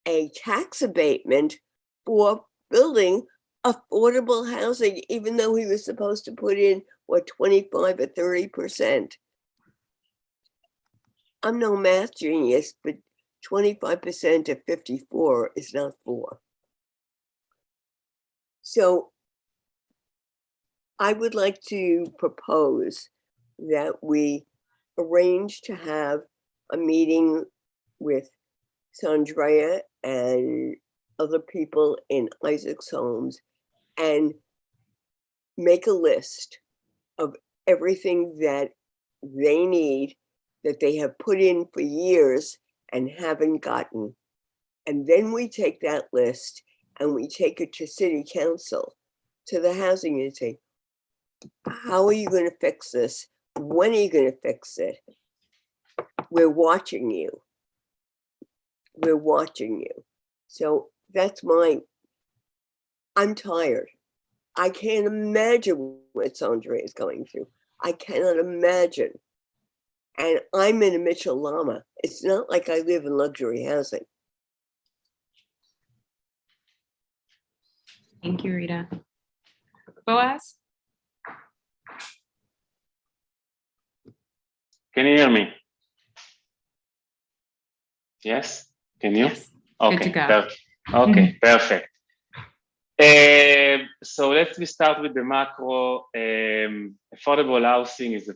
a tax abatement for building affordable housing, even though he was supposed to put in, 25 or 30%? I'm no math genius, but 25% of 54 is not 4. So I would like to propose that we arrange to have a meeting with Sandrea and other people in Isaac's Homes and make a list of everything that they need, that they have put in for years and haven't gotten. And then we take that list and we take it to city council, to the housing and say, how are you going to fix this? When are you going to fix it? We're watching you. We're watching you. So that's I'm tired. I can't imagine what Sandra is going through. I cannot imagine. And I'm in a Mitchell Llama. It's not like I live in luxury housing. Thank you, Rita. Boaz? Can you hear me? Yes? Can you? Yes. Okay. Good to go. Okay, perfect. So let's start with the macro. Affordable housing is a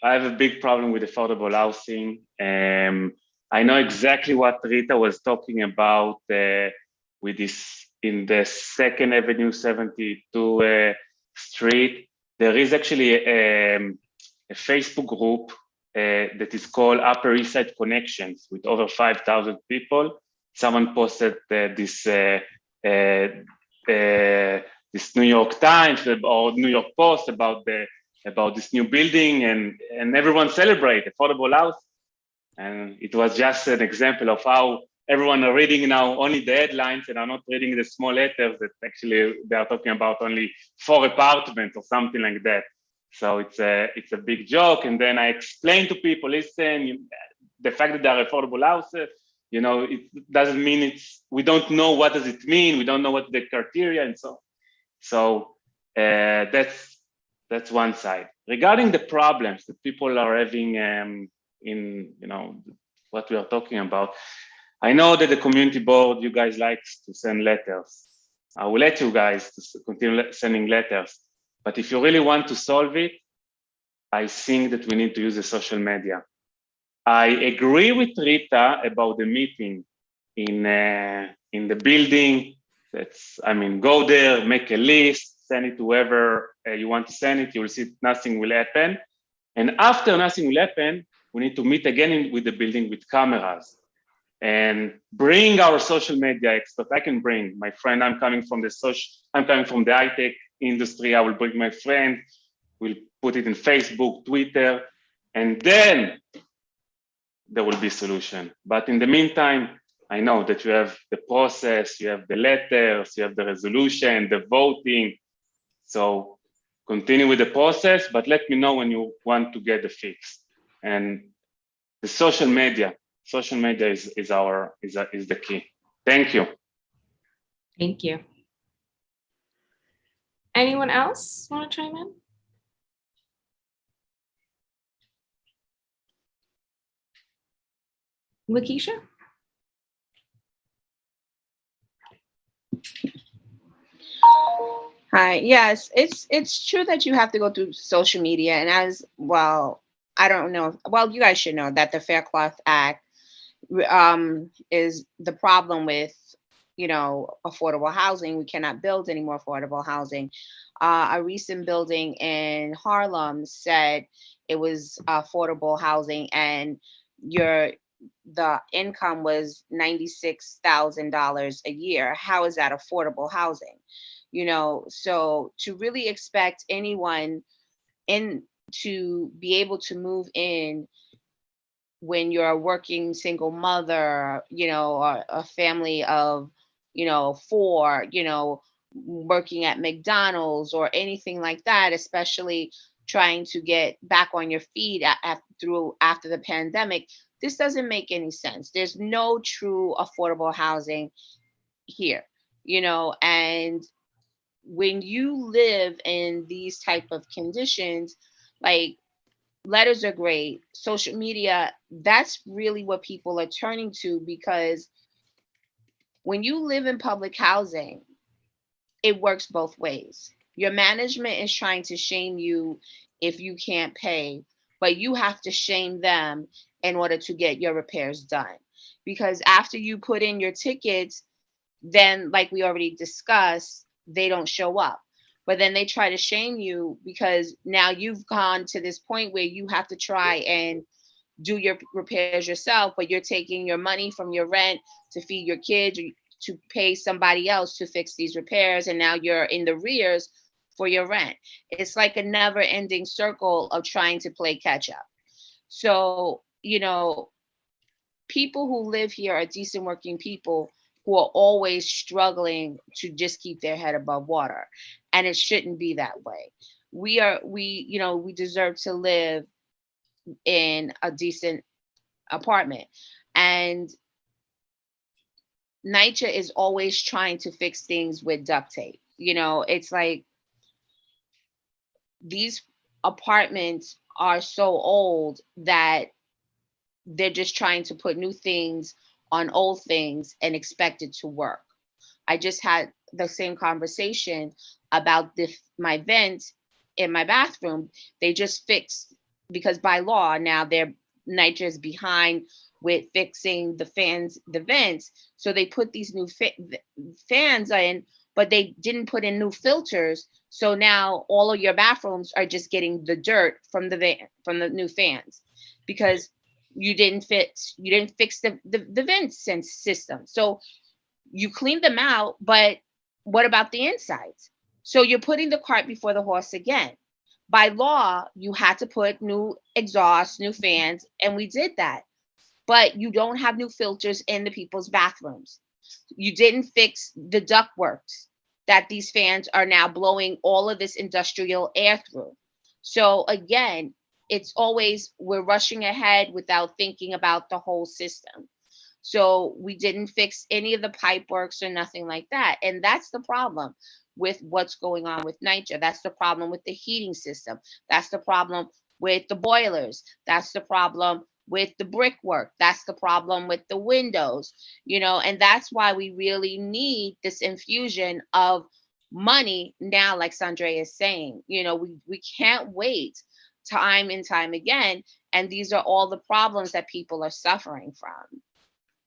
I have a big problem with affordable housing. I know exactly what Rita was talking about with this in the 2nd Avenue 72 street. There is actually a Facebook group that is called Upper East Side Connections with over 5,000 people. Someone posted this New York Times or New York Post about this new building, and everyone celebrate affordable house. And it was just an example of how everyone are reading now only the headlines and are not reading the small letters that actually they are talking about only 4 apartments or something like that. So it's a big joke. And then I explain to people, listen, the fact that they are affordable houses, it doesn't mean we don't know what does it mean. We don't know what the criteria and so on. So that's one side. Regarding the problems that people are having in what we are talking about, I know that the community board, you guys likes to send letters. I will let you guys to continue sending letters. But if you really want to solve it, I think that we need to use the social media. I agree with Rita about the meeting in the building. Go there, make a list, send it to whoever you want to send it. You will see nothing will happen. And after nothing will happen, we need to meet again with the building with cameras and bring our social media experts. I can bring my friend. I'm coming from the high-tech industry. I will bring my friend. We'll put it in Facebook, Twitter, and then there will be a solution. But in the meantime, I know that you have the process, you have the letters, you have the resolution, the voting. So continue with the process, but let me know when you want to get the fix. And the social media is the key. Thank you. Thank you. Anyone else want to chime in? Lakeisha? Hi. Yes, it's true that you have to go through social media, and as well, I don't know. Well, you guys should know that the Fair Cloth Act is the problem with affordable housing. We cannot build any more affordable housing. A recent building in Harlem said it was affordable housing, and the income was $96,000 a year. How is that affordable housing? So to really expect anyone to be able to move in when you're a working single mother, or a family of, 4, working at McDonald's or anything like that, especially trying to get back on your feet after the pandemic, this doesn't make any sense. There's no true affordable housing here, and when you live in these type of conditions, like, letters are great. Social media, that's really what people are turning to, because when you live in public housing, it works both ways. Your management is trying to shame you if you can't pay, but you have to shame them in order to get your repairs done. Because after you put in your tickets, then, like we already discussed, they don't show up. But then they try to shame you because now you've gone to this point where you have to try and do your repairs yourself, but you're taking your money from your rent to feed your kids, or to pay somebody else to fix these repairs, and now you're in the rears for your rent. It's like a never-ending circle of trying to play catch up. So, people who live here are decent working people who are always struggling to just keep their head above water. And it shouldn't be that way. We deserve to live in a decent apartment. And NYCHA is always trying to fix things with duct tape. It's like these apartments are so old that they're just trying to put new things on old things and expect it to work. I just had the same conversation about my vent in my bathroom. They just fixed because by law now NYCHA is behind with fixing the vents. So they put these new fans in, but they didn't put in new filters. So now all of your bathrooms are just getting the dirt from the new fans, because you didn't fix the vent system. So you cleaned them out, but what about the insides? So you're putting the cart before the horse again. By law, you had to put new exhaust, new fans, and we did that. But you don't have new filters in the people's bathrooms. You didn't fix the ductworks that these fans are now blowing all of this industrial air through. So again, it's always, we're rushing ahead without thinking about the whole system. So we didn't fix any of the pipe works or nothing like that. And that's the problem with what's going on with NYCHA. That's the problem with the heating system. That's the problem with the boilers. That's the problem with the brickwork. That's the problem with the windows, and that's why we really need this infusion of money now, like Sandra is saying. We can't wait time and time again. And these are all the problems that people are suffering from.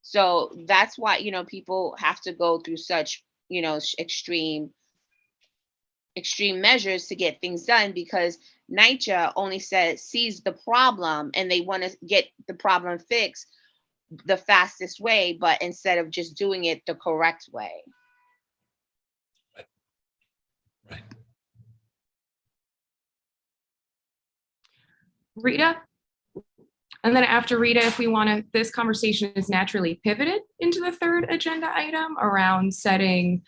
So that's why, people have to go through such, extreme measures to get things done, because NYCHA only sees the problem and they want to get the problem fixed the fastest way, but instead of just doing it the correct way. Right. Rita? And then after Rita, if we want to, this conversation is naturally pivoted into the third agenda item around setting,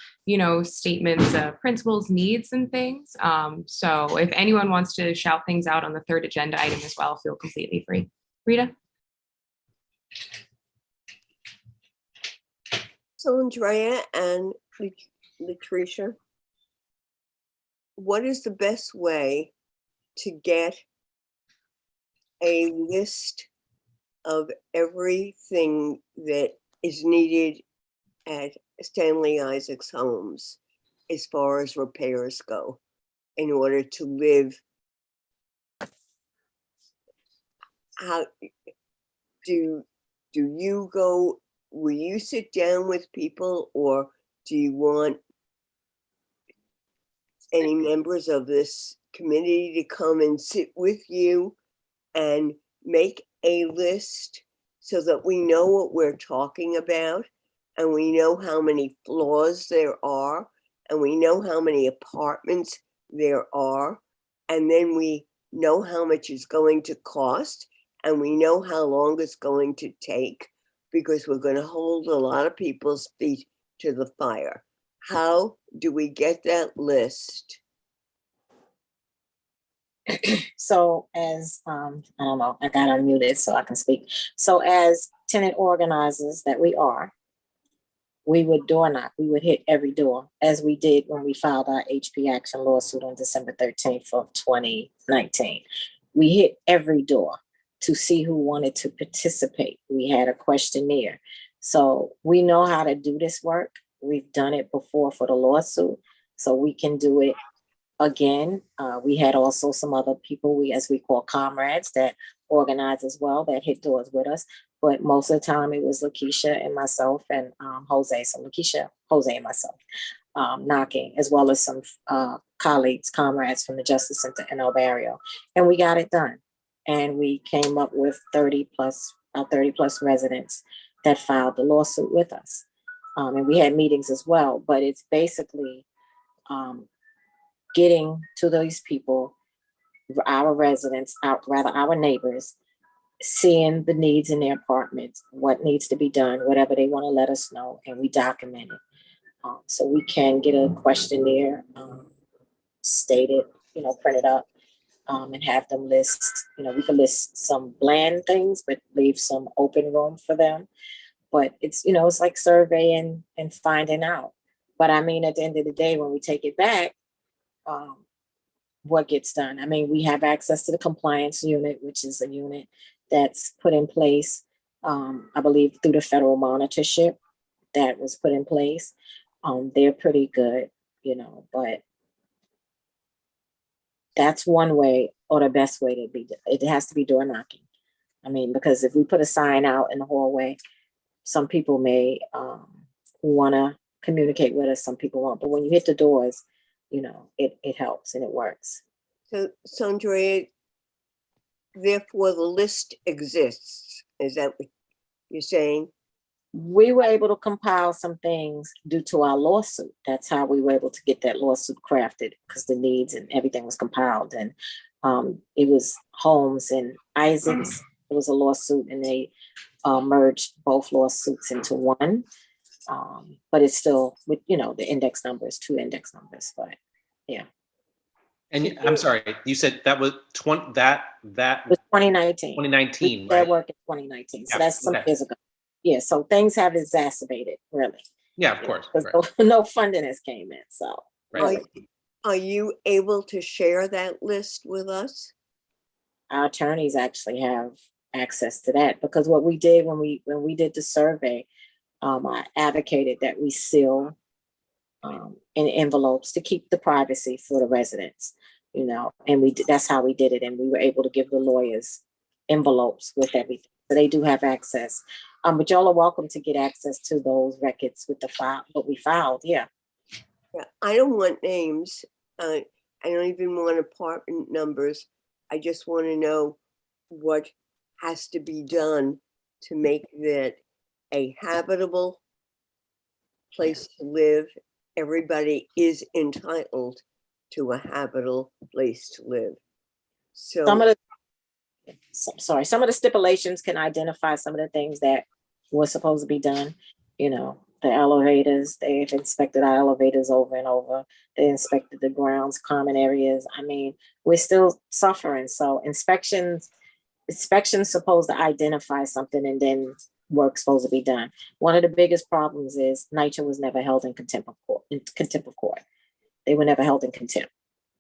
statements of principles, needs, and things. So if anyone wants to shout things out on the third agenda item as well, feel completely free. Rita? So Andrea and Latricia, what is the best way to get a list of everything that is needed at Stanley Isaac's homes as far as repairs go in order to live? How do you go? Will you sit down with people, or do you want any members of this committee to come and sit with you and make a list so that we know what we're talking about, and we know how many floors there are, and we know how many apartments there are, and then we know how much it's going to cost, and we know how long it's going to take, because we're going to hold a lot of people's feet to the fire. How do we get that list? So as, I don't know, I got unmuted so I can speak. So as tenant organizers that we are, we would door knock, we would hit every door, as we did when we filed our HP action lawsuit on December 13th of 2019. We hit every door to see who wanted to participate. We had a questionnaire. So we know how to do this work. We've done it before for the lawsuit, so we can do it again. We had also some other people, as we call comrades, that organized as well, that hit doors with us. But most of the time it was Lakeisha and myself and Jose. So Lakeisha, Jose, and myself knocking, as well as some colleagues, comrades from the Justice Center in El Barrio. And we got it done. And we came up with 30 plus residents that filed the lawsuit with us. And we had meetings as well, but it's basically getting to these people, our residents, our neighbors, seeing the needs in their apartments, what needs to be done, whatever they want to let us know, and we document it. So we can get a questionnaire stated, printed up, and have them list, we can list some bland things, but leave some open room for them. But it's, it's like surveying and finding out. But I mean, at the end of the day, when we take it back, what gets done? I mean, we have access to the compliance unit, which is a unit that's put in place, I believe, through the federal monitorship that was put in place. They're pretty good, but that's one way or the best way to be. It has to be door knocking. I mean, because if we put a sign out in the hallway, some people may want to communicate with us, some people won't. But when you hit the doors, you know, it helps and it works. So Andrea, therefore the list exists. Is that what you're saying? We were able to compile some things due to our lawsuit. That's how we were able to get that lawsuit crafted, because the needs and everything was compiled. And it was Holmes and Isaacs. It was a lawsuit, and they merged both lawsuits into one. But it's still with, you know, the index numbers, 2 index numbers, but yeah. And I'm sorry, you said that was that It was 2019. 2019, That right? work in 2019. So Yeah, that's some okay. years ago. Yeah, so things have exacerbated, really. Yeah, of course. Because Right. no funding has came in, so. Right. Are you able to share that list with us? Our attorneys actually have access to that, because what we did when we did the survey, I advocated that we seal in envelopes to keep the privacy for the residents, you know, and that's how we did it. And we were able to give the lawyers envelopes with everything. So they do have access. But y'all are welcome to get access to those records with the file, what we filed. Yeah. Yeah, I don't want names. I don't even want apartment numbers. I just want to know what has to be done to make that a habitable place to live. Everybody is entitled to a habitable place to live. So Some of the stipulations can identify some of the things that were supposed to be done. You know, the elevators, they've inspected our elevators over and over. They inspected the grounds, common areas. I mean, we're still suffering. So inspections supposed to identify something, and then work's supposed to be done. One of the biggest problems is NYCHA was never held in contempt of court. They were never held in contempt,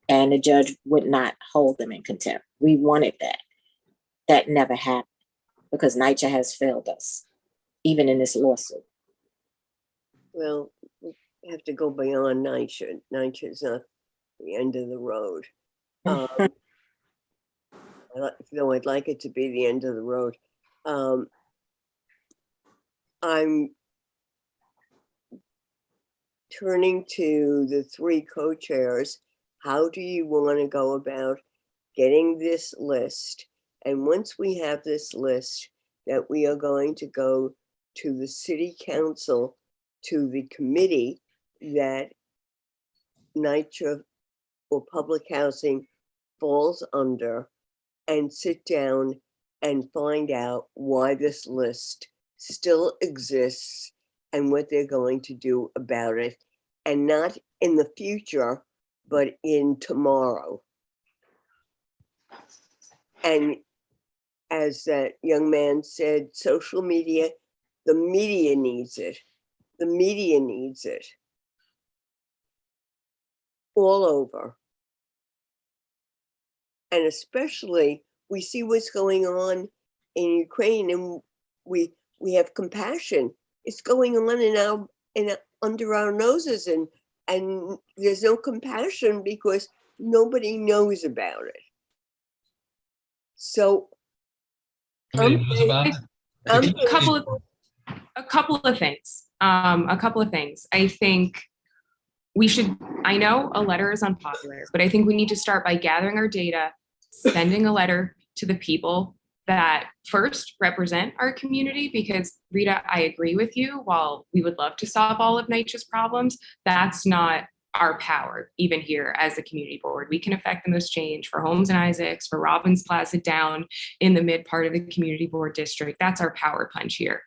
and the judge would not hold them in contempt. We wanted that. That never happened, because NYCHA has failed us, even in this lawsuit. well, we have to go beyond NYCHA. NYCHA is not the end of the road. Though I'd like it to be the end of the road. I'm turning to the 3 co-chairs. How do you want to go about getting this list? And once we have this list, that we are going to go to the city council, to the committee that NYCHA or public housing falls under, and sit down and find out why this list still exists and what they're going to do about it. And not in the future, but in tomorrow. And as that young man said, social media, the media needs it. The media needs it. All over. And especially, we see what's going on in Ukraine, and we have compassion. It's going on under our noses, and there's no compassion because nobody knows about it. So Nobody knows about it? A couple of things. I think I know a letter is unpopular, but I think we need to start by gathering our data, sending a letter to the people that first represent our community, because Rita, I agree with you. While we would love to solve all of NYCHA's problems, that's not our power, even here as a community board. We can affect the most change for Holmes and Isaacs, for Robbins Plaza down in the mid part of the community board district. That's our power punch here.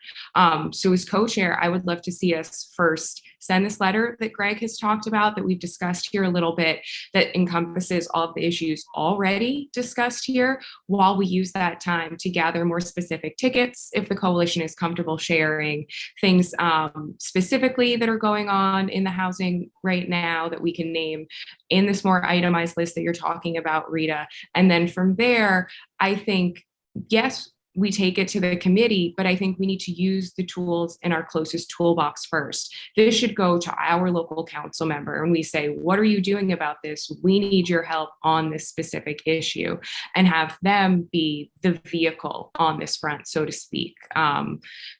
So as co-chair, I would love to see us first send this letter that Greg has talked about, that we've discussed here a little bit, that encompasses all of the issues already discussed here, while we use that time to gather more specific tickets, if the coalition is comfortable sharing things specifically that are going on in the housing right now that we can name in this more itemized list that you're talking about, Rita. And then from there, I think, yes, we take it to the committee, but I think we need to use the tools in our closest toolbox first. This should go to our local council member and we say, what are you doing about this? We need your help on this specific issue, and have them be the vehicle on this front, so to speak.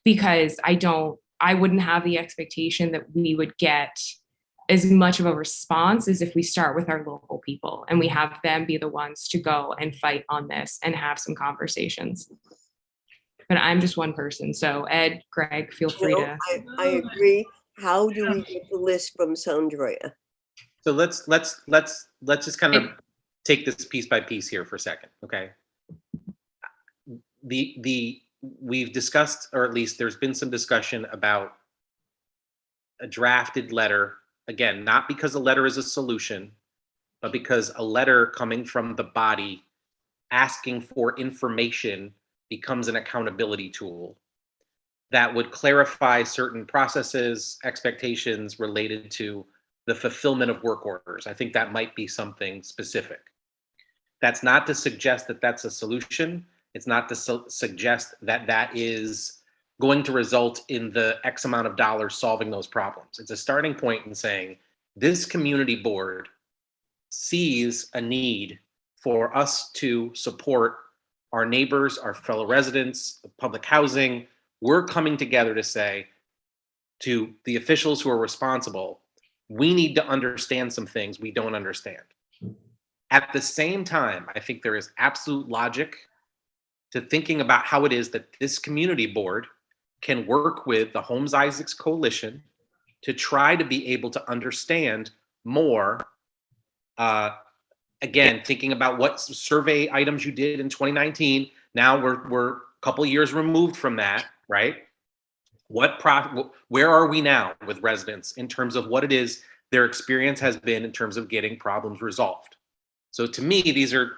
Because I wouldn't have the expectation that we would get as much of a response as if we start with our local people and we have them be the ones to go and fight on this and have some conversations. But I'm just one person. So Ed, Greg, feel free to. I agree. How do we get the list from Sandra? So let's just kind of take this piece by piece here for a second, okay? We've discussed, or at least there's been some discussion about a drafted letter. Again, not because a letter is a solution, but because a letter coming from the body asking for information becomes an accountability tool that would clarify certain processes, expectations related to the fulfillment of work orders. I think that might be something specific. That's not to suggest that that's a solution. It's not to suggest that that is going to result in the X amount of dollars solving those problems. It's a starting point in saying this community board sees a need for us to support our neighbors, our fellow residents, public housing. We're coming together to say to the officials who are responsible, we need to understand some things we don't understand. At the same time, I think there is absolute logic to thinking about how it is that this community board can work with the Holmes Isaacs Coalition to try to be able to understand more. Again, thinking about what survey items you did in 2019. Now we're a couple years removed from that, right? Where are we now with residents in terms of what it is their experience has been in terms of getting problems resolved? So to me, these are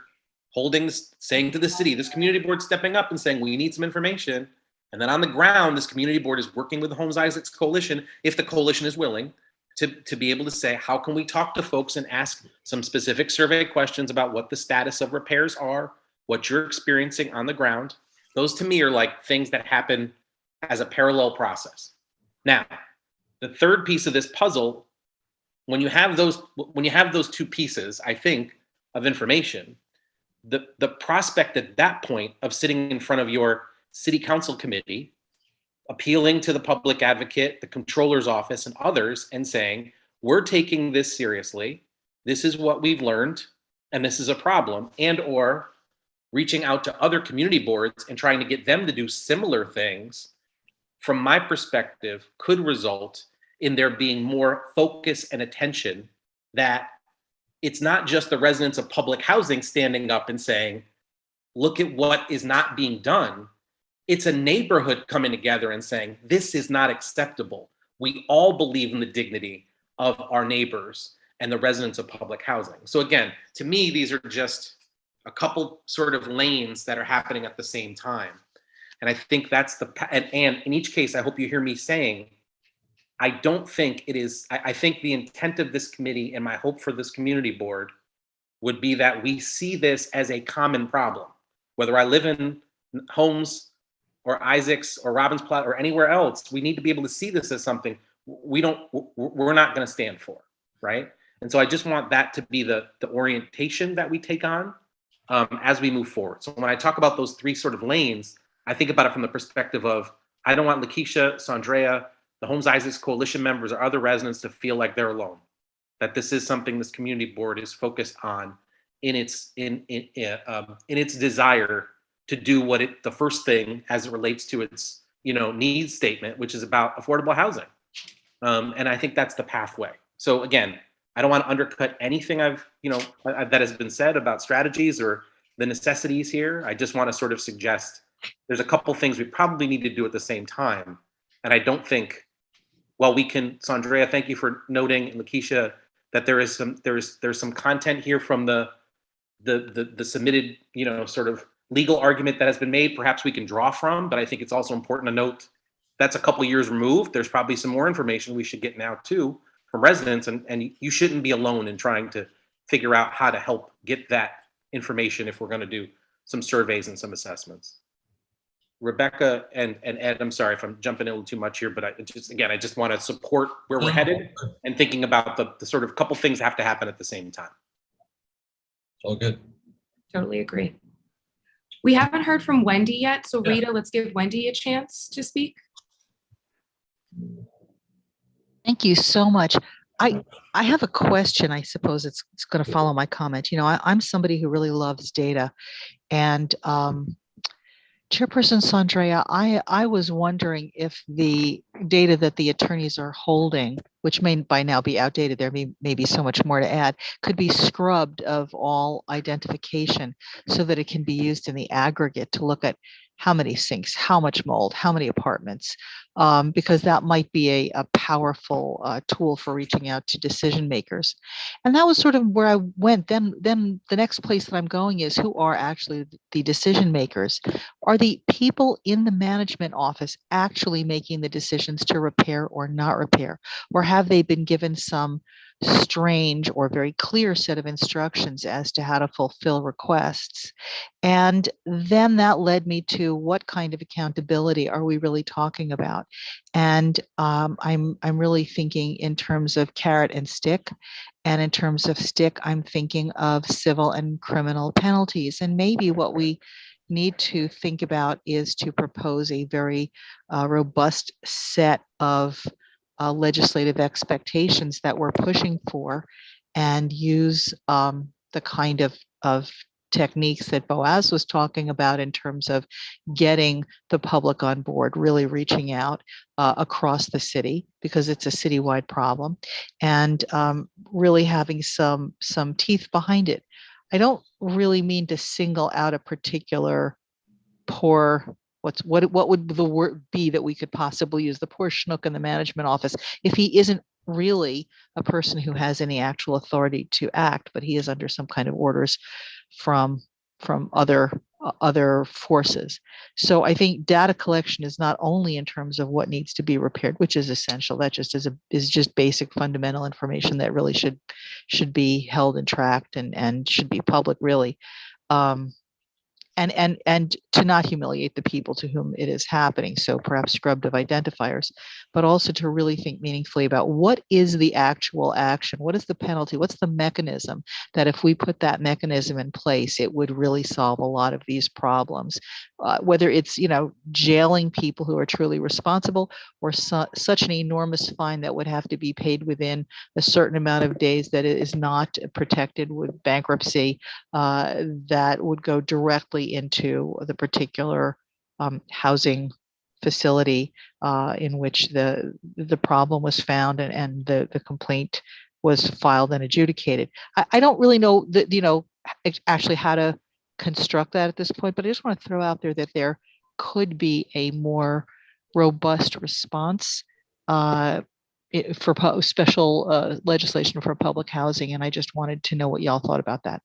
saying to the city, this community board stepping up and saying, we need some information. And then on the ground, this community board is working with the Holmes Isaacs Coalition, if the coalition is willing, to be able to say, how can we talk to folks and ask some specific survey questions about what the status of repairs are, what you're experiencing on the ground. Those to me are like things that happen as a parallel process. Now, the third piece of this puzzle, when you have those two pieces, I think, of information, the prospect at that point of sitting in front of your city council committee, appealing to the public advocate, the controller's office, and others, and saying, we're taking this seriously, this is what we've learned, and this is a problem, and or reaching out to other community boards and trying to get them to do similar things, from my perspective, could result in there being more focus and attention, that it's not just the residents of public housing standing up and saying, look at what is not being done. It's a neighborhood coming together and saying, this is not acceptable. We all believe in the dignity of our neighbors and the residents of public housing. So again, to me, these are just a couple sort of lanes that are happening at the same time. And I think that's and in each case, I hope you hear me saying, I don't think it is, I think the intent of this committee and my hope for this community board would be that we see this as a common problem. Whether I live in Holmes or Isaacs or Robbins Platte or anywhere else, we need to be able to see this as something we're not going to stand for, right? And so I just want that to be the orientation that we take on as we move forward. So when I talk about those three sort of lanes, I think about it from the perspective of, I don't want Lakeisha, Sandrea, the Holmes Isaacs Coalition members or other residents to feel like they're alone, that this is something this community board is focused on in its desire to do the first thing as it relates to its needs statement, which is about affordable housing. And I think that's the pathway. So again, I don't want to undercut anything that has been said about strategies or the necessities here. I just want to sort of suggest there's a couple things we probably need to do at the same time. And I don't think, well, we can, Sandrea, thank you for noting, and Lakeisha, that there's some content here from the submitted, sort of legal argument that has been made, perhaps we can draw from, but I think it's also important to note that's a couple years removed. There's probably some more information we should get now too from residents, and you shouldn't be alone in trying to figure out how to help get that information if we're going to do some surveys and some assessments. Rebecca and Ed, I'm sorry if I'm jumping in a little too much here, but I just want to support where we're headed and thinking about the sort of couple things that have to happen at the same time. All good. Totally agree. We haven't heard from Wendy yet, so Rita, let's give Wendy a chance to speak. Thank you so much. I have a question. I suppose it's going to follow my comment. You know, I'm somebody who really loves data, and Chairperson Sandrea, I was wondering if the data that the attorneys are holding, which may by now be outdated, there may be so much more to add, could be scrubbed of all identification so that it can be used in the aggregate to look at how many sinks, how much mold, how many apartments, because that might be a powerful tool for reaching out to decision makers. And that was sort of where I went. Then the next place that I'm going is, who are actually the decision makers? Are the people in the management office actually making the decisions to repair or not repair? Or have they been given some strange or very clear set of instructions as to how to fulfill requests? And then that led me to, what kind of accountability are we really talking about? And I'm really thinking in terms of carrot and stick. And in terms of stick, I'm thinking of civil and criminal penalties. And maybe what we need to think about is to propose a very robust set of legislative expectations that we're pushing for, and use the kind of techniques that Boaz was talking about in terms of getting the public on board, really reaching out across the city, because it's a citywide problem, and really having some teeth behind it. I don't really mean to single out a particular poor, what would the word be that we could possibly use, the poor schnook in the management office, if he isn't really a person who has any actual authority to act, but he is under some kind of orders from other forces. So I think data collection is not only in terms of what needs to be repaired, which is essential. That just is just basic fundamental information that really should be held and tracked and should be public, really. And to not humiliate the people to whom it is happening, so perhaps scrubbed of identifiers, but also to really think meaningfully about, what is the actual action, what is the penalty, what's the mechanism that if we put that mechanism in place, it would really solve a lot of these problems, whether it's, you know, jailing people who are truly responsible, or such an enormous fine that would have to be paid within a certain amount of days that it is not protected with bankruptcy, that would go directly into the particular housing facility in which the problem was found, and the complaint was filed and adjudicated. I don't really know that, you know, actually how to construct that at this point, but I just want to throw out there that there could be a more robust response for special legislation for public housing, and I just wanted to know what y'all thought about that.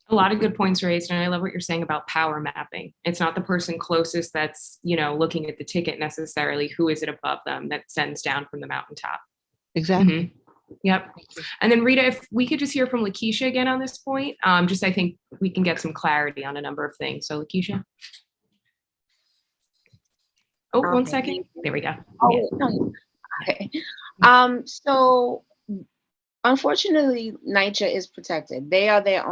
A lot of good points raised, and I love what you're saying about power mapping. It's not the person closest that's, you know, looking at the ticket necessarily. Who is it above them that sends down from the mountaintop? Exactly. Mm-hmm. Yep. And then Rita, if we could just hear from Lakeisha again on this point, just I think we can get some clarity on a number of things. So Lakeisha. Oh, okay. 1 second. There we go. Oh, yeah. No. Okay. So unfortunately, NYCHA is protected. They are their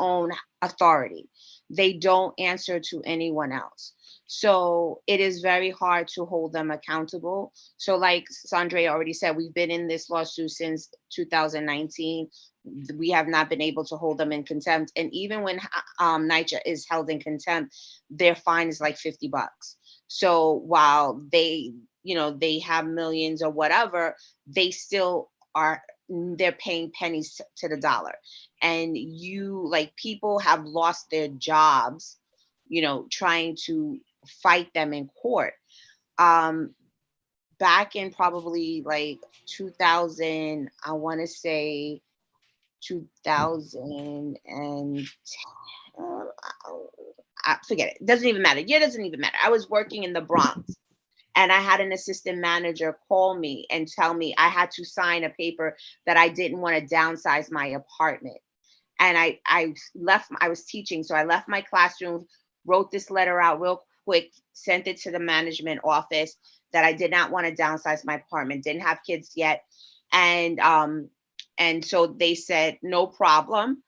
own authority. They don't answer to anyone else. So it is very hard to hold them accountable. So like Sandra already said, we've been in this lawsuit since 2019. We have not been able to hold them in contempt. And even when NYCHA is held in contempt, their fine is like $50. So while they, you know, they have millions or whatever, they still they're paying pennies to the dollar. And people have lost their jobs, you know, trying to fight them in court. Back in probably like 2000, I want to say 2010, I forget it. Doesn't even matter. Yeah, doesn't even matter. I was working in the Bronx, and I had an assistant manager call me and tell me I had to sign a paper that I didn't want to downsize my apartment. And I was teaching, so I left my classroom, wrote this letter out real quick, sent it to the management office that I did not want to downsize my apartment, didn't have kids yet. And so they said, no problem.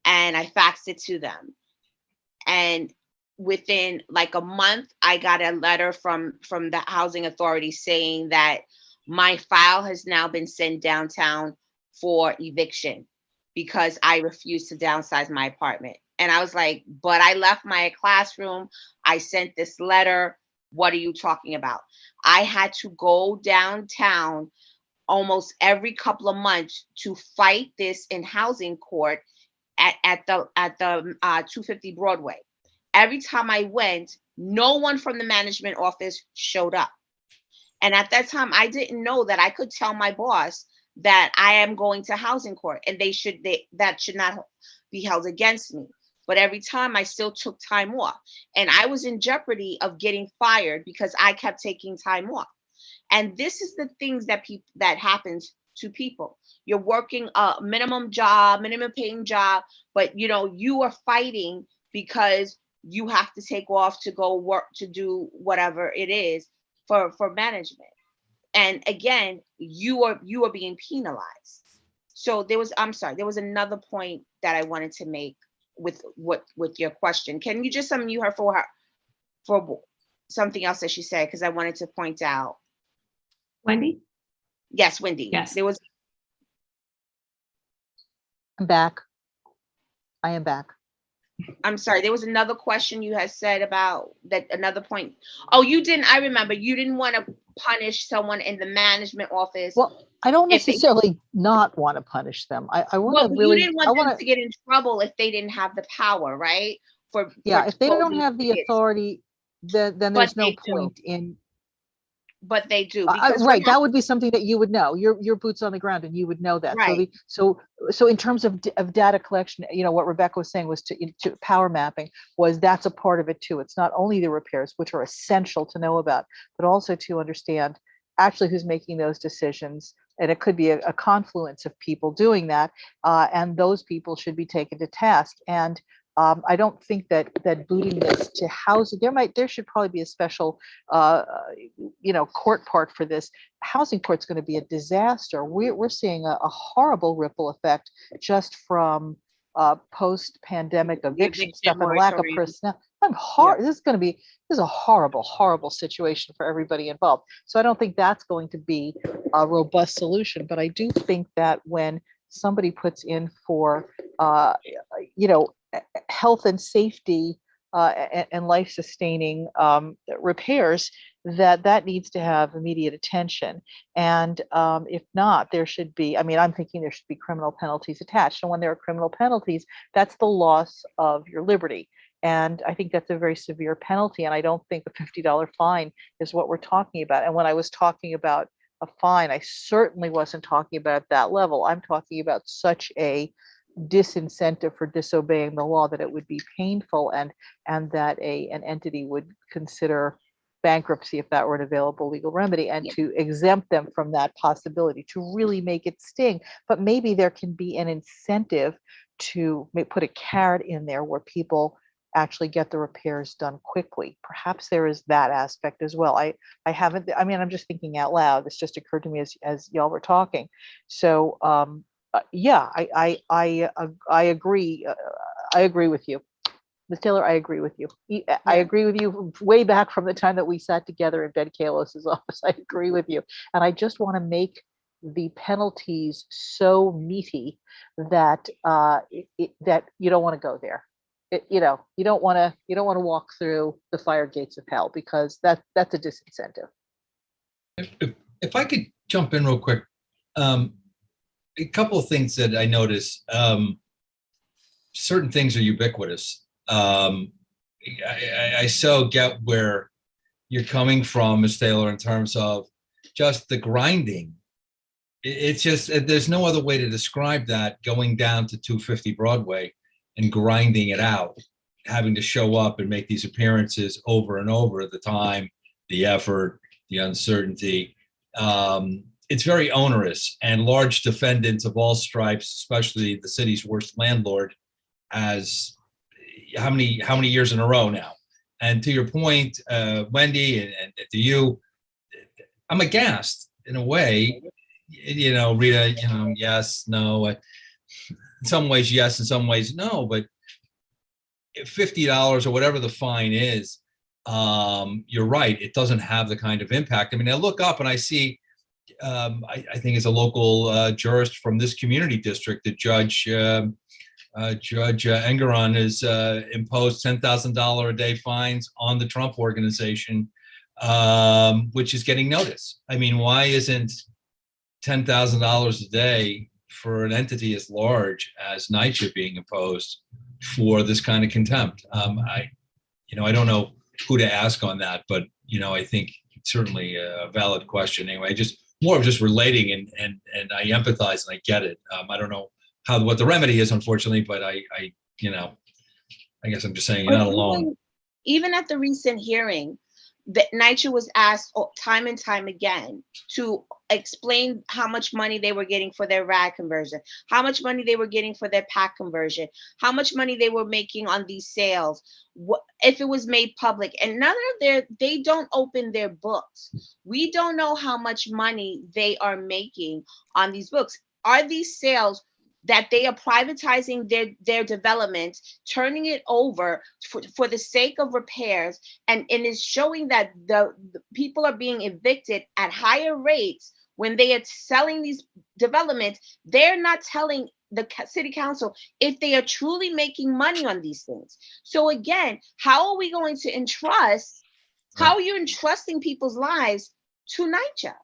And I faxed it to them. And within like a month, I got a letter from the housing authority saying that my file has now been sent downtown for eviction because I refused to downsize my apartment. And I was like, but I left my classroom. I sent this letter. What are you talking about? I had to go downtown almost every couple of months to fight this in housing court at the 250 Broadway. Every time I went, no one from the management office showed up. And at that time, I didn't know that I could tell my boss that I am going to housing court, and that should not be held against me. But every time I still took time off, and I was in jeopardy of getting fired because I kept taking time off. And this is the things that happens to people. You're working a minimum paying job, but you are fighting because you have to take off to go work, to do whatever it is for management. And again, you are being penalized. So there was another point that I wanted to make with your question. Can you just unmute her for something else that she said? Because I wanted to point out. Wendy? Yes, Wendy. Yes. I'm back. I am back. I'm sorry. There was another question you had said about that. Another point. Oh, you didn't. I remember you didn't want to punish someone in the management office. Well, I don't necessarily not want to punish them. I want to really. You didn't want them to get in trouble if they didn't have the power, right? If they don't have the authority, then there's no point in. But they do. Right. That would be something that you would know. Your boots on the ground, and you would know that. Right. So in terms of data collection, what Rebecca was saying was to power mapping that's a part of it too. It's not only the repairs, which are essential to know about, but also to understand actually who's making those decisions. And it could be a confluence of people doing that, and those people should be taken to task. And I don't think that booting this to housing, there should probably be a special, court part for this. Housing court's going to be a disaster. We're seeing a horrible ripple effect just from post pandemic eviction stuff and lack of personnel. This is a horrible, horrible situation for everybody involved. So I don't think that's going to be a robust solution. But I do think that when somebody puts in for, health and safety and life-sustaining repairs, that needs to have immediate attention. And if not, there should be, I'm thinking there should be criminal penalties attached. And when there are criminal penalties, that's the loss of your liberty. And I think that's a very severe penalty. And I don't think a $50 fine is what we're talking about. And when I was talking about a fine, I certainly wasn't talking about that level. I'm talking about such a disincentive for disobeying the law that it would be painful, and that an entity would consider bankruptcy if that were an available legal remedy, and to exempt them from that possibility, to really make it sting. But maybe there can be an incentive to put a carrot in there where people actually get the repairs done quickly. Perhaps there is that aspect as well. I haven't, I'm just thinking out loud. This just occurred to me as y'all were talking. So I agree. I agree with you, Ms. Taylor. I agree with you. I agree with you way back from the time that we sat together in Ben Kalos's office. I agree with you, and I just want to make the penalties so meaty that that you don't want to go there. You don't want to walk through the fire gates of hell, because that's a disincentive. If I could jump in real quick. A couple of things that I noticed. Certain things are ubiquitous. I so get where you're coming from, Ms. Taylor, in terms of just the grinding. It's just, there's no other way to describe that, going down to 250 Broadway and grinding it out, having to show up and make these appearances over and over, the time, the effort, the uncertainty. it's very onerous, and large defendants of all stripes, especially the city's worst landlord, as how many years in a row now. And to your point, Wendy, and to you, I'm aghast in a way. Rita, yes, no. In some ways, yes. In some ways, no. But $50 or whatever the fine is, you're right. It doesn't have the kind of impact. I mean, I look up and I see, I think it's a local jurist from this community district, the Judge Engeron has imposed $10,000 a day fines on the Trump organization, which is getting notice. I mean, why isn't $10,000 a day for an entity as large as NYCHA being imposed for this kind of contempt? I don't know who to ask on that, but I think it's certainly a valid question. Anyway, just more of just relating, and I empathize and I get it. I don't know what the remedy is, unfortunately, but I guess I'm just saying you're not alone. Even at the recent hearing, that NYCHA was asked time and time again to explain how much money they were getting for their RAD conversion, how much money they were getting for their PAC conversion, how much money they were making on these sales, if it was made public. And they don't open their books. We don't know how much money they are making on these books. Are these sales that they are privatizing their development, turning it over for the sake of repairs, and is showing that the people are being evicted at higher rates when they are selling these developments? They're not telling the city council if they are truly making money on these things. So again, how are we going to entrust? How are you entrusting people's lives to NYCHA?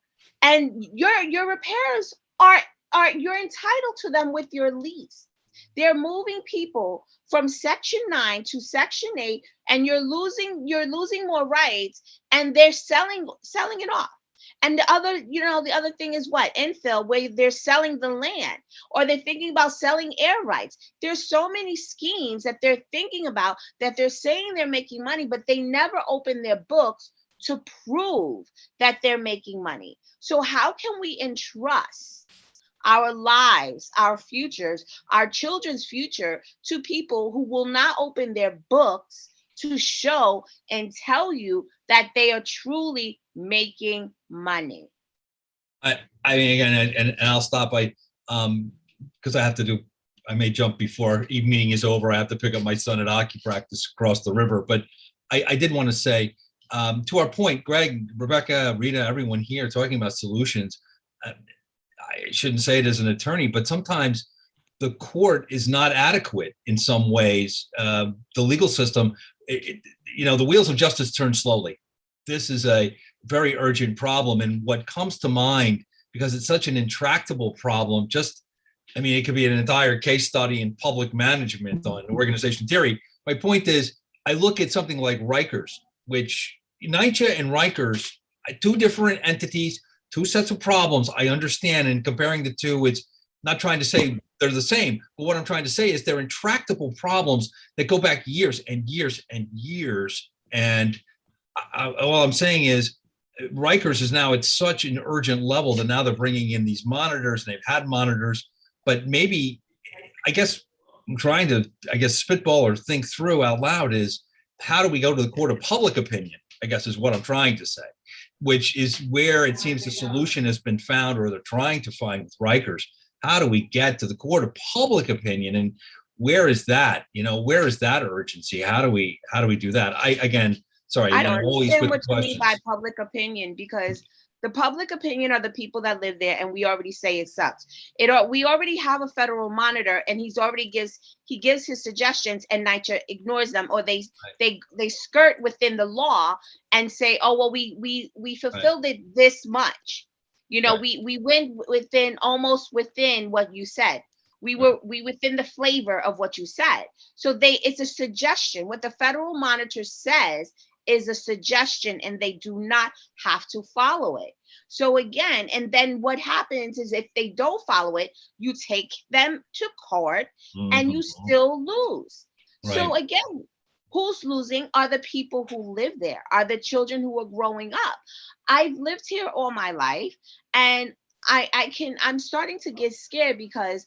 And your repairs are you're entitled to them with your lease. They're moving people from Section 9 to Section 8, and you're losing more rights, and they're selling it off. And the other thing is what? Infill, where they're selling the land, or they're thinking about selling air rights. There's so many schemes that they're thinking about, that they're saying they're making money, but they never open their books to prove that they're making money. So how can we entrust our lives, our futures, our children's future to people who will not open their books to show and tell you that they are truly making money? I mean, again, and I'll stop by, because I may jump before evening meeting is over. I have to pick up my son at hockey practice across the river. But I did want to say, to our point, Greg, Rebecca, Rita, everyone here talking about solutions. I shouldn't say it as an attorney, but sometimes the court is not adequate in some ways. The legal system, the wheels of justice turn slowly. This is a very urgent problem. And what comes to mind, because it's such an intractable problem, it could be an entire case study in public management on organization theory. My point is, I look at something like Rikers, which NYCHA and Rikers, two different entities, two sets of problems. I understand, and comparing the two, it's not trying to say they're the same, but what I'm trying to say is they're intractable problems that go back years and years and years. And all I'm saying is Rikers is now at such an urgent level that now they're bringing in these monitors, and they've had monitors, but maybe, I guess I'm trying to, spitball or think through out loud is, how do we go to the court of public opinion, I guess is what I'm trying to say, which is where it seems the solution has been found, or they're trying to find with Rikers. How do we get to the court of public opinion, and where is that? Where is that urgency? How do we do that? I don't understand what you mean by public opinion, because the public opinion are the people that live there, and we already say it sucks. We already have a federal monitor, and he gives his suggestions, and NYCHA ignores them, or they skirt within the law and say, oh well, we fulfilled it this much. We went almost within what you said. We within the flavor of what you said. So it's a suggestion. What the federal monitor says is a suggestion, and they do not have to follow it. So again, and then what happens is, if they don't follow it, you take them to court, and you still lose. Right. So again, who's losing are the people who live there, are the children who are growing up. I've lived here all my life, and I'm starting to get scared because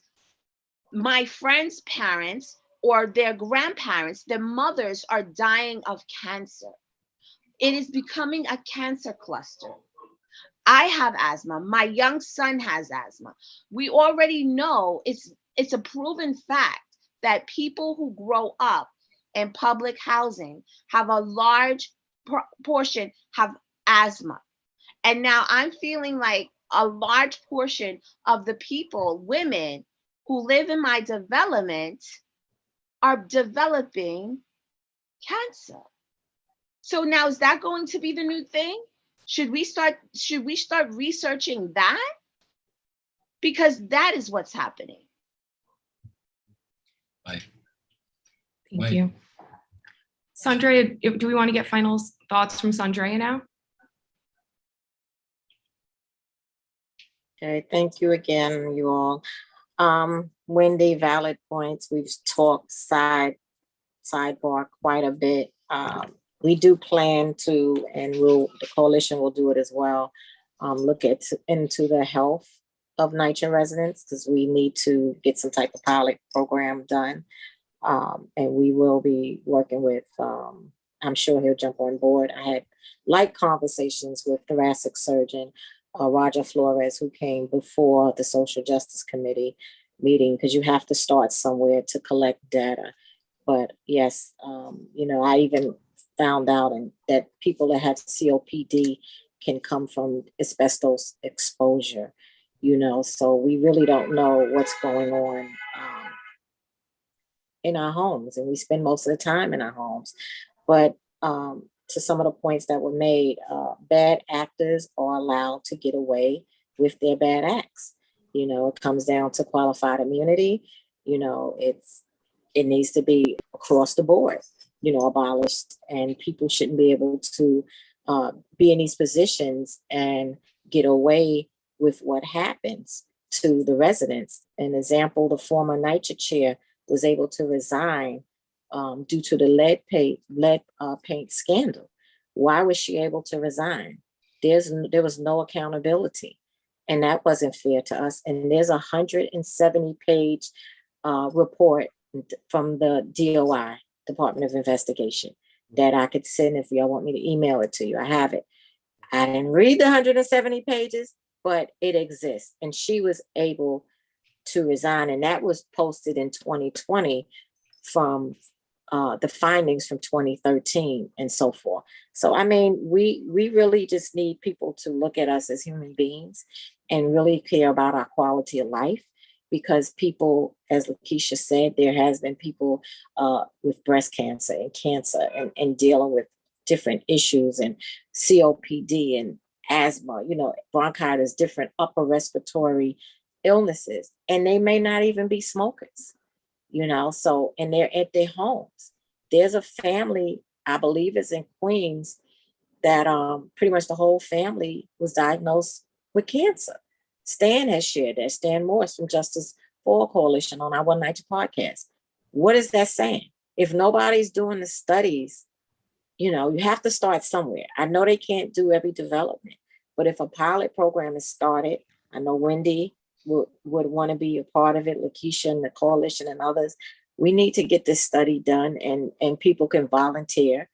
my friends' parents or their grandparents, their mothers are dying of cancer. It is becoming a cancer cluster. I have asthma. My young son has asthma. We already know it's a proven fact that people who grow up in public housing have a large portion have asthma. And now I'm feeling like a large portion of the people, women who live in my development, are developing cancer. So now is that going to be the new thing? Should we start researching that? Because that is what's happening. Right. Thank Right. you. Sandra, do we want to get final thoughts from Sandra now? Okay, thank you again, you all. Wendy, valid points. We've talked sidebar quite a bit. We do plan to, and the coalition will do it as well, look into the health of NYCHA residents, because we need to get some type of pilot program done. And we will be working with, I'm sure he'll jump on board. I had light conversations with thoracic surgeon Roger Flores, who came before the Social Justice Committee meeting, because you have to start somewhere to collect data. But yes, I even found out that people that have COPD can come from asbestos exposure, so we really don't know what's going on in our homes, and we spend most of the time in our homes. But to some of the points that were made, bad actors are allowed to get away with their bad acts. It comes down to qualified immunity. It needs to be across the board, abolished, and people shouldn't be able to be in these positions and get away with what happens to the residents. An example, the former NYCHA chair was able to resign due to the lead paint scandal. Why was she able to resign? There was no accountability, and that wasn't fair to us. And there's a 170-page report from the DOI, Department of Investigation, that I could send if y'all want me to email it to you. I have it. I didn't read the 170 pages, but it exists. And she was able to resign, and that was posted in 2020 from the findings from 2013 and so forth. So, I mean, we really just need people to look at us as human beings and really care about our quality of life, because people, as Lakeisha said, there has been people with breast cancer and dealing with different issues and COPD and asthma, bronchitis, different upper respiratory illnesses, and they may not even be smokers, so, and they're at their homes. There's a family, I believe it's in Queens, that pretty much the whole family was diagnosed with cancer. Stan has shared that, Stan Morris from Justice for Coalition on our One Night podcast. What is that saying? If nobody's doing the studies, you have to start somewhere. I know they can't do every development, but if a pilot program is started, I know Wendy would want to be a part of it, Lakeisha and the coalition and others. We need to get this study done, and people can volunteer,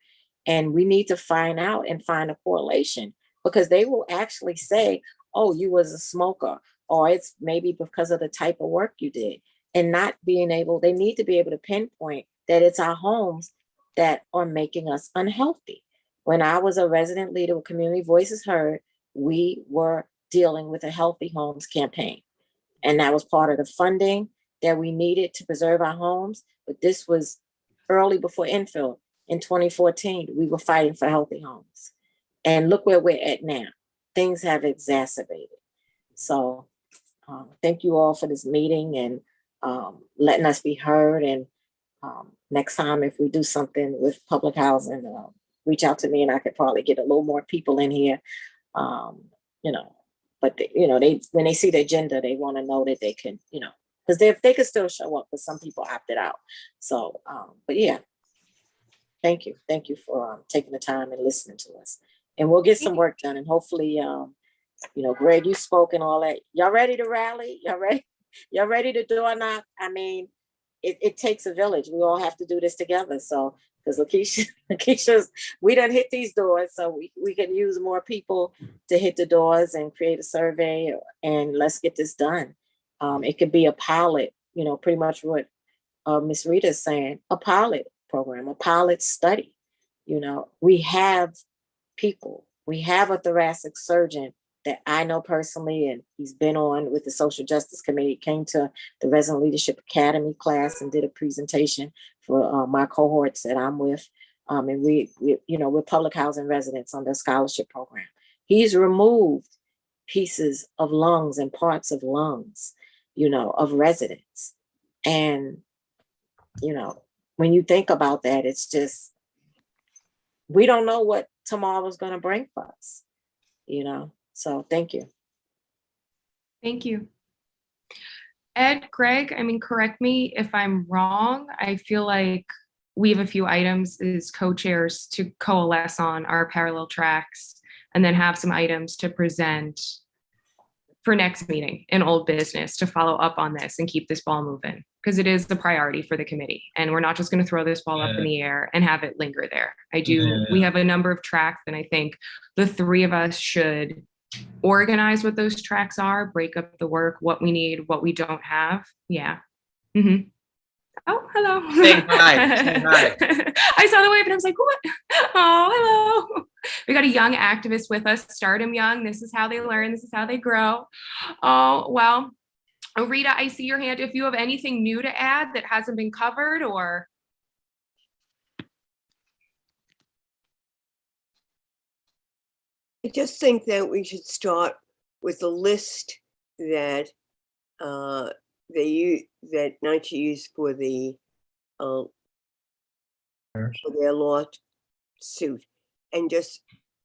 and we need to find out and find a correlation, because they will actually say, oh, you was a smoker, or it's maybe because of the type of work you did, and not being able, they need to be able to pinpoint that it's our homes that are making us unhealthy. When I was a resident leader with Community Voices Heard, we were dealing with a Healthy Homes campaign. And that was part of the funding that we needed to preserve our homes. But this was early before infill. In 2014, we were fighting for healthy homes. And look where we're at now. Things have exacerbated. So thank you all for this meeting and letting us be heard. And next time, if we do something with public housing, reach out to me and I could probably get a little more people in here, But they when they see the agenda, they want to know that they can, because they could still show up, but some people opted out. So, but yeah, thank you for taking the time and listening to us, and we'll get some work done, and hopefully Greg, you spoke and all that. Y'all ready to rally? Y'all ready? Y'all ready to door knock? I mean, it takes a village. We all have to do this together. So, because Lakeisha's, we done hit these doors, so we can use more people to hit the doors and create a survey, and let's get this done. It could be a pilot, pretty much what Miss Rita is saying, a pilot program, a pilot study. We have people. We have a thoracic surgeon that I know personally, and he's been on with the Social Justice Committee, came to the Resident Leadership Academy class and did a presentation for my cohorts that I'm with. And we're public housing residents on the scholarship program. He's removed pieces of lungs and parts of lungs, of residents. And, when you think about that, it's just, we don't know what tomorrow's going to bring for us, So thank you. Thank you. Ed, Greg, correct me if I'm wrong. I feel like we have a few items as co-chairs to coalesce on our parallel tracks, and then have some items to present for next meeting in old business to follow up on this and keep this ball moving, because it is the priority for the committee. And we're not just going to throw this ball up in the air and have it linger there. We have a number of tracks, and I think the three of us should organize what those tracks are, break up the work, what we need, what we don't have. Yeah. Mm-hmm. Oh, hello. Say hi. Say hi. I saw the wave and I was like, what? Oh, hello. We got a young activist with us. Start them young. This is how they learn. This is how they grow. Oh, well, Rita, I see your hand. If you have anything new to add that hasn't been covered, or. I just think that we should start with a list that that NYCHA used for the for their lawsuit, and just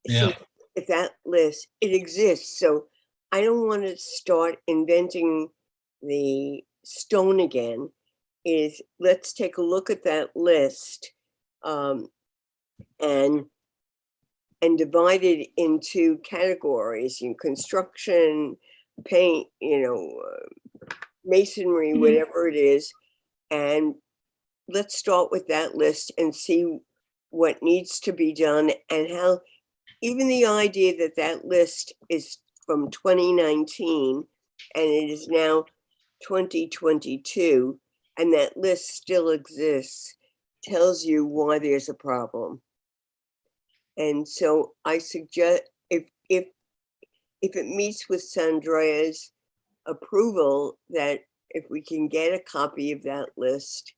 see if that list it exists. So I don't want to start inventing the stone again. Let's take a look at that list and divide it into categories, construction, paint, masonry, whatever it is. And let's start with that list and see what needs to be done, and how even the idea that that list is from 2019 and it is now 2022 and that list still exists tells you why there's a problem. And so I suggest if it meets with Sandrea's approval, that if we can get a copy of that list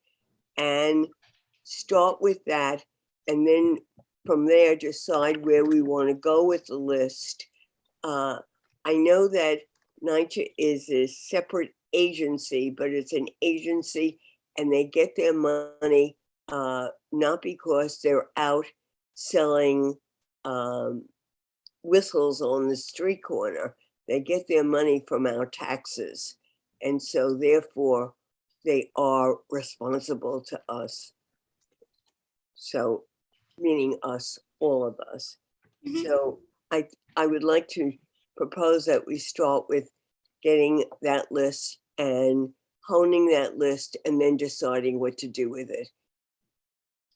and start with that, and then from there decide where we want to go with the list. I know that NYCHA is a separate agency, but it's an agency and they get their money not because they're out selling whistles on the street corner. They get their money from our taxes. And so therefore they are responsible to us. So meaning us, all of us. Mm-hmm. So I would like to propose that we start with getting that list and honing that list and then deciding what to do with it.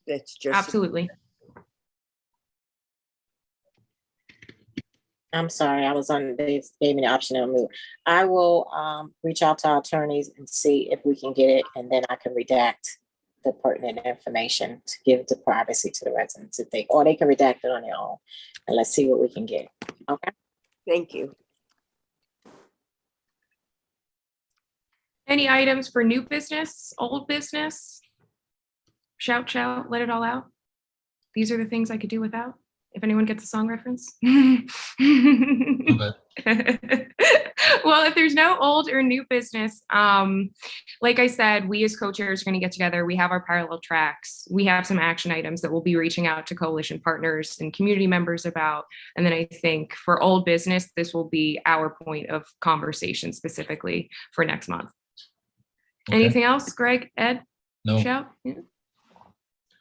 That's just absolutely. I'm sorry, I was on, they gave me the option to move. I will reach out to our attorneys and see if we can get it, and then I can redact the pertinent information to give the privacy to the residents if they, or they can redact it on their own, and let's see what we can get. Okay. Thank you. Any items for new business, old business? Shout, shout, let it all out. These are the things I could do without. If anyone gets a song reference. Well, if there's no old or new business, like I said, we as co-chairs are going to get together. We have our parallel tracks. We have some action items that we'll be reaching out to coalition partners and community members about. And then I think for old business, this will be our point of conversation specifically for next month. Okay. Anything else, Greg, Ed? No. Shout? Yeah.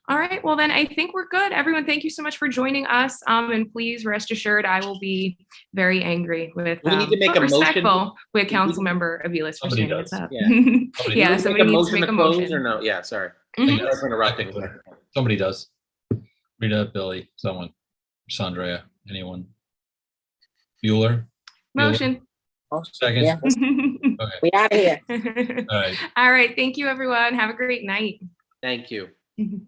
All right, well then I think we're good. Everyone, thank you so much for joining us. And please rest assured, I will be very angry with, We need to make but a motion. respectful with Councilmember Aviles for Somebody standing this does. up. Yeah. Yeah, somebody needs to make a close motion. or no? Yeah, sorry. Mhm. Sorry for interrupting. Somebody does. Rita, Billy, someone. Sandra, anyone? Bueller? Motion. Second? Yeah, Okay. we out of here. All right. All right, thank you everyone. Have a great night. Thank you. Mhm.